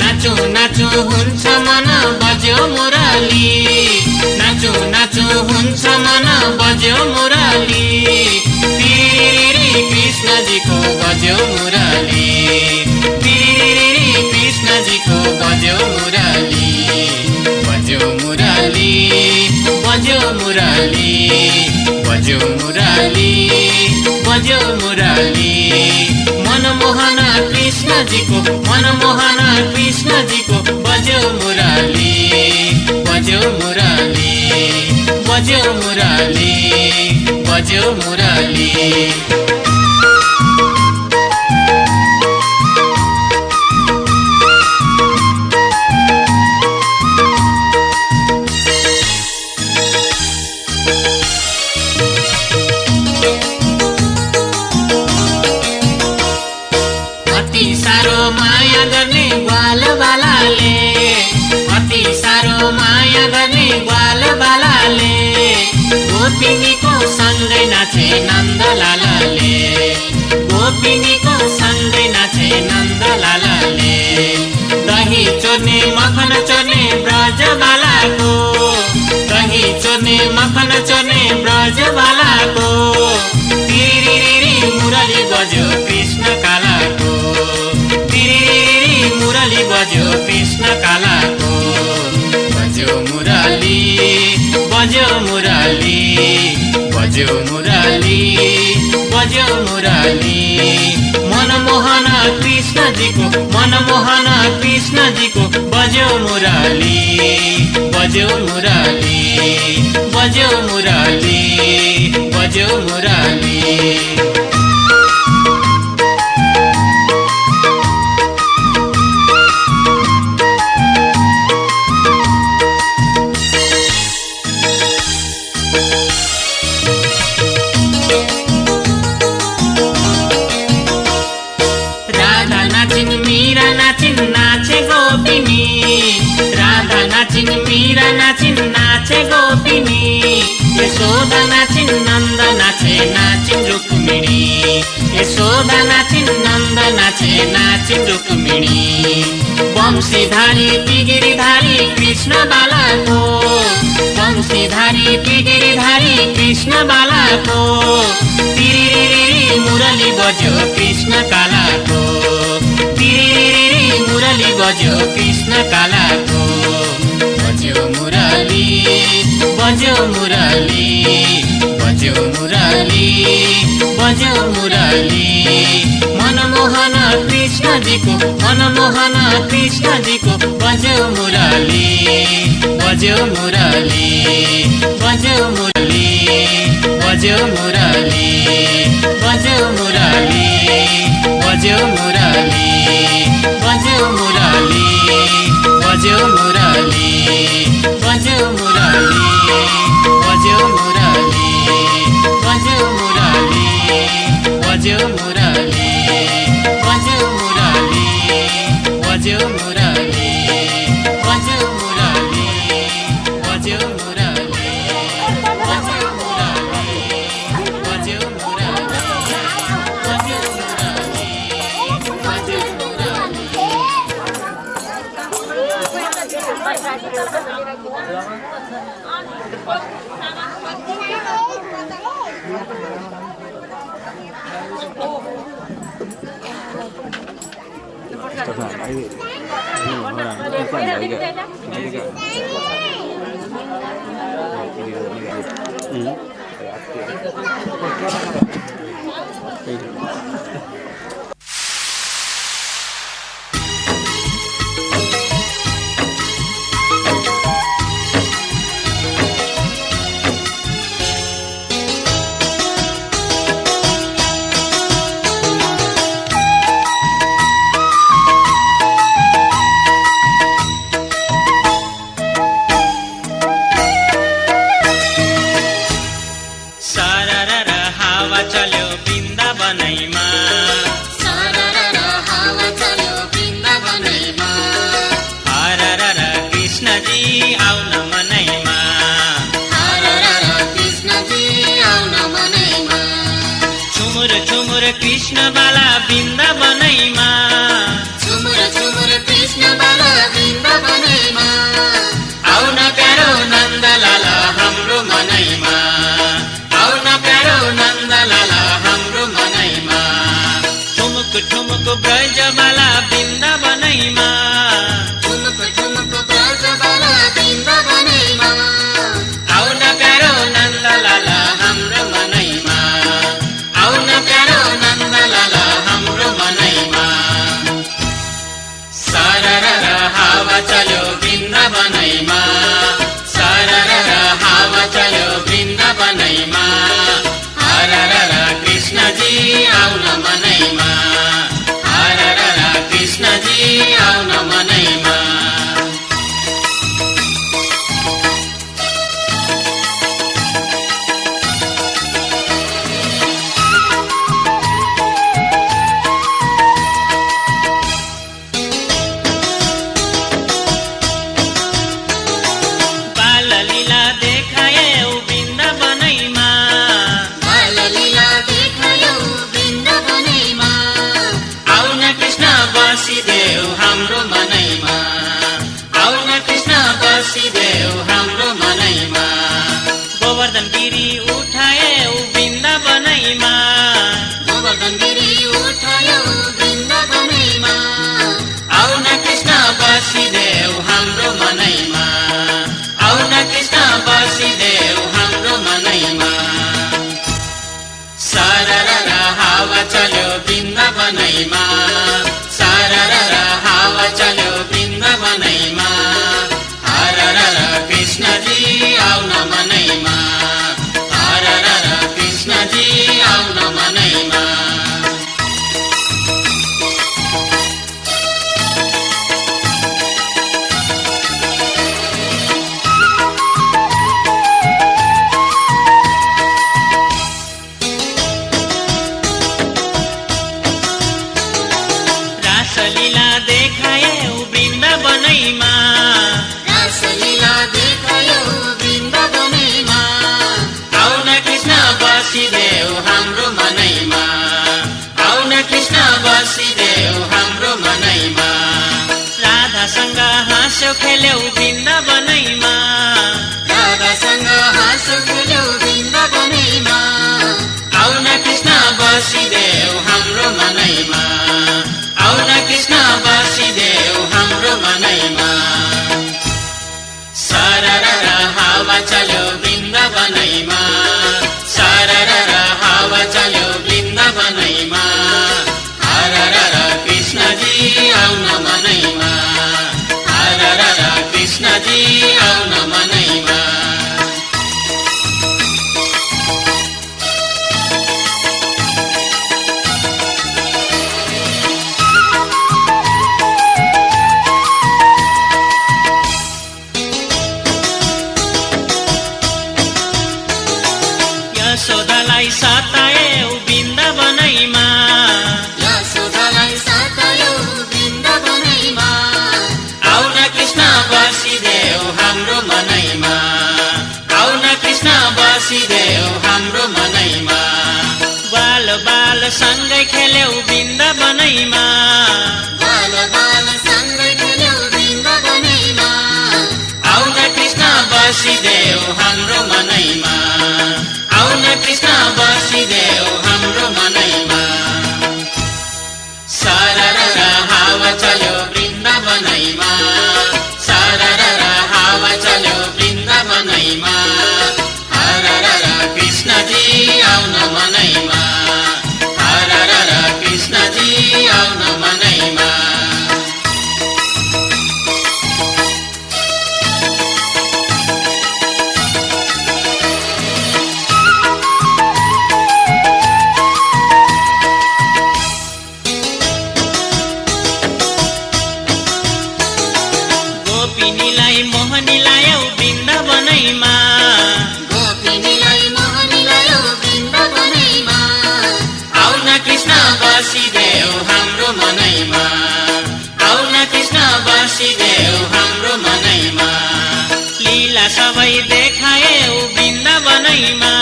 नाचु नाचु हुन्छ मन बज्यो मुराली नाचु नाचु हुन्छ मन बज्यो मुराली कृष्णजीको बज्यो मुराली कृष्णजीको बज्यो मुराली बज्यो मुराली बज्यो मुराली बज्यो मुराली बज्यो मुराली मनमोहना कृष्णजीको मनमोहना कृष्णजीको बज्यो मुराली बज्यो मुराली बज्यो मुरली बज्यो मुरली अति सारो माया गर्ने ग्वाल बालाले अति सारो माया गर्ने ग्वाल बालाले गोपिनीको सँगै नाचे नन्दलालले गोपिनीको सँगै नाचे नन्दलालले दही चोर्ने मखन चोर्ने ब्रजबालाको दही चोर्ने मखन चोर्ने ब्रजबालाको तिरिरिरी मुरली बज्यो कृष्ण कालाको तिरिरिरी मुरली बज्यो कृष्ण कालाको बज्यो मुरली बज्यो मुरली बज्यो मुरली बज्यो मुरली मनमोहन कृष्णजीको मनमोहन कृष्णजीको बज्यो मुरली बज्यो मुरली बज्यो मुरली बज्यो मुरली नाचे गोपिनी राधा नाचिन मीरा नाचिन नाचे गोपिनी यशोदा नाचिन नन्द नाचे नाचिन रुक्मिणी यशोदा नाचिन नन्द नाचे नाचिन रुक्मिणी वंशीधारी तिगिरीधारी कृष्ण बालाको वंशीधारी तिगिरीधारी कृष्ण बालाको तिरिरिरी मुरली बज्यो कृष्ण कालाको तिरिरिरी मुरली बज्यो कृष्ण कालाको बज्यो मुरली बज्यो मुरली बज्यो मुरली बज्यो मुरली मनमोहन कृष्णजीको मनमोहन कृष्णजीको बज्यो मुरली बज्यो मुरली बज्यो मुरली बज्यो मुरली बज्यो मुरली बज्यो मुरली बज्यो मुरली बज्यो मुरली बज्यो मुरली बज्यो मुरली बज्यो मुरली बज्यो मुरली बज्यो मुरली बज्यो मुरली बज्यो मुरली बज्यो मुरली बज्यो मुरली बज्यो मुरली बज्यो कृष्ण बाला वृन्दावनैमा झुमुर झुमुर कृष्ण बाला वृन्दावनैमा आउन प्यारो नन्दलाला हाम्रो मनैमा आउन प्यारो नन्दलाला हाम्रो मनैमा ठुमुक ठुमुक ब्रजबाला वृन्दावनैमा ठुमुक ठुमुक ब्रजबाला वृन्दावनैमा आउन प्यारो नन्दलाला हाम्रो मनैमा आउन प्यारो नन्दलाला हाम्रो मनैमा सरर हावा चल्यो हरर कृष्णजी आउन मनैमा हरर कृष्णजी आउन मनैमा बसिदेऊ हाम्रो मनैमा आउन कृष्ण बसिदेऊ हाम्रो मनैमा गोवर्धन गिरी उठायौ वृन्दावनैमा गोवर्धन गिरी उठायौ वृन्दावनैमा आउन कृष्ण बसिदेऊ हाम्रो मनैमा आउन कृष्ण बसिदेऊ हाम्रो मनैमा सरर हावा चल्यो वृन्दावनैमा सरर हावा चल्यो वृन्दावनैमा हरर कृष्णजी आउन मनैमा हरर कृष्णजी आउन मनैमा रासलीला देखायौ वृन्दावनैमा रासलीला देखायौ वृन्दावनैमा आउन कृष्ण बसिदेऊ हाम्रो मनैमा आउन कृष्ण बसिदेऊ हाम्रो मनैमा राधासँग हाँस्यौ खेल्यौ वृन्दावनैमा राधासँग हाँस्यौ खेल्यौ वृन्दावनैमा आउन कृष्ण बसिदेऊ हाम्रो मनैमा आउन कृष्ण बसिदेऊ हाम्रो मनैमा सरर हावा चल्यो वृन्दावनैमा सरर हावा चल्यो वृन्दावनैमा हरर कृष्णजी आउन मनैमा हरर कृष्णजी आउन मनैमा यशोदालाई सतायौ वृन्दावनैमा यशोदालाई सतायौ वृन्दावनैमा आउन कृष्ण बसिदेऊ हाम्रो मनैमा आउन कृष्ण बसिदेऊ हाम्रो मनैमा बाल बाल सँगै खेल्यौ वृन्दावनैमा बाल बाल सँगै खेल्यौ वृन्दावनैमा आउन कृष्ण बसिदेऊ हाम्रो मनैमा आउन कृष्ण बसिदेऊ हाम्रो मनैमा सरर हावा चल्यो वृन्दावनैमा सरर हावा चल्यो वृन्दावनैमा हरर कृष्णजी आउन मनैमा हरर कृष्णजी आउन मनैमा गोपिनीलाई मोहनीलायौ वृन्दावनैमा गोपिनीलाई मोहनीलायौ वृन्दावनैमा आउन कृष्ण बसिदेऊ हाम्रो मनैमा आउन कृष्ण बसिदेऊ हाम्रो मनैमा लीला सबै देखायौ वृन्दावनैमा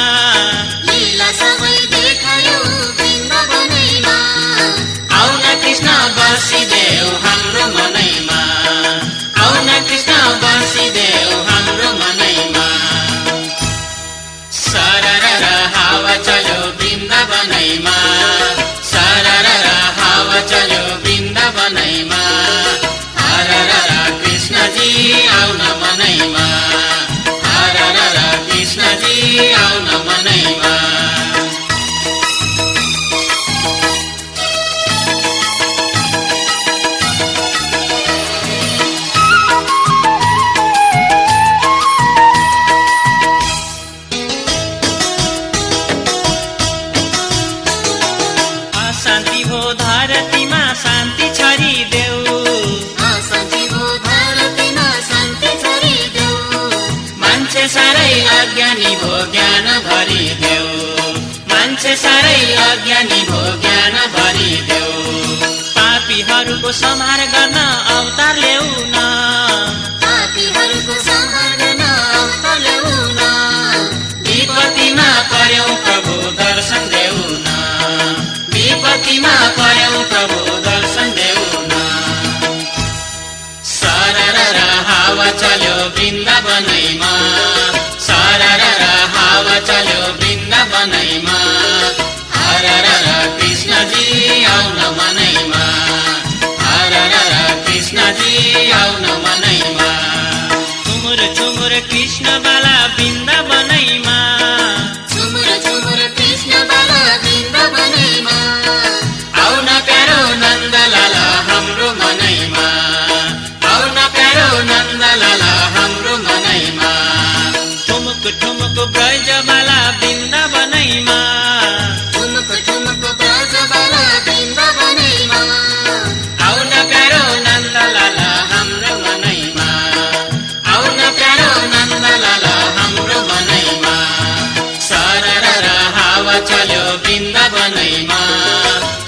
लीला सबै देखायौ वृन्दावनैमा आउन कृष्ण बसिदेऊ हाम्रो मनैमा आउन कृष्ण बसिदेऊ हाम्रो मनैमा सरर हावा चल्यो वृन्दावनैमा सरर हावा चल्यो वृन्दावनैमा हरर कृष्णजी आउन मनैमा हरर कृष्णजी आउन अज्ञानी भो ज्ञान भरिदेऊ मान्छे साह्रै अज्ञानी भो ज्ञान भरिदेऊ पापीहरूको संहार गर्न अवतार ल्याऊ न पापीहरूको संहार गर्न अवतार ल्याऊ न विपत्तिमा पर्यौ प्रभु दर्शन देऊ न विपत्तिमा पर्यौ प्रभु दर्शन देऊ न सरर हावा चल्यो वृन्दावनैमा सरर हावा चल्यो वृन्दावनैमा हरर कृष्णजी आउन मनैमा हरर कृष्णजी आउन मनैमा चुमुर चुमुर कृष्ण बाला वृन्दावनैमा झुमुर झुमुर कृष्ण बाला वृन्दावनैमा आउन प्यारो नन्दलाला हाम्रो मनैमा आउन प्यारो नन्दलाला हाम्रो मनैमा ठुमुक ठुमुक ब्रज बाला वृन्दावनैमा ठुमुक ठुमुक ब्रज बाला वृन्दावनैमा आउन प्यारो नन्दलाला हाम्रो मनैमा आउन प्यारो नन्दलाला हाम्रो मनैमा सरर हावा चल्यो वृन्दावनैमा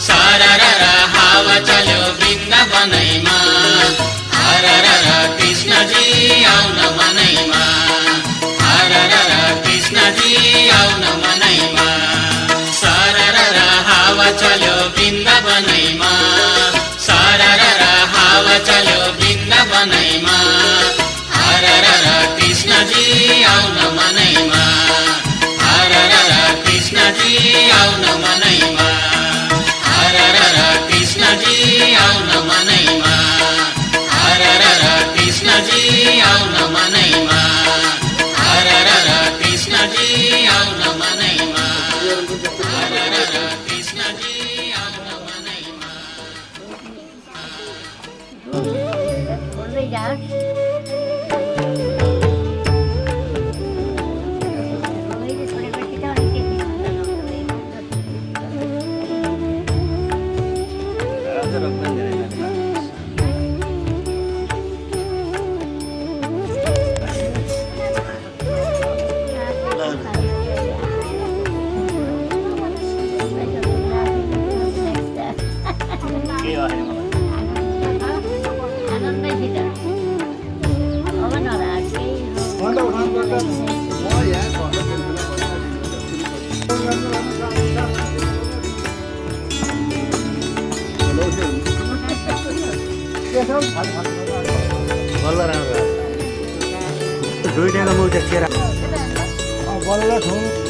सरर हावा चल्यो वृन्दावनैमा हरर कृष्णजी आउन मनैमा हरर कृष्णजी आउन मनैमा सरर हावा चल्यो वृन्दावनैमा सरर हावा चल्यो वृन्दावनैमा हरर कृष्णजी आउन मनैमा हरर कृष्णजी आउन मनैमा हरर कृष्णजी आउन मनैमा हरर कृष्णजी आउन मनैमा हरर कृष्णजी आउन मनैमा हरर कृष्णजी आउन मनैमा बोल्दै जा मैले छोडेपछि त अनि के आनन्दैसित अब नराज बल्ल राम्रो दुईटाको मुख देखेर बल्ल ठाउँ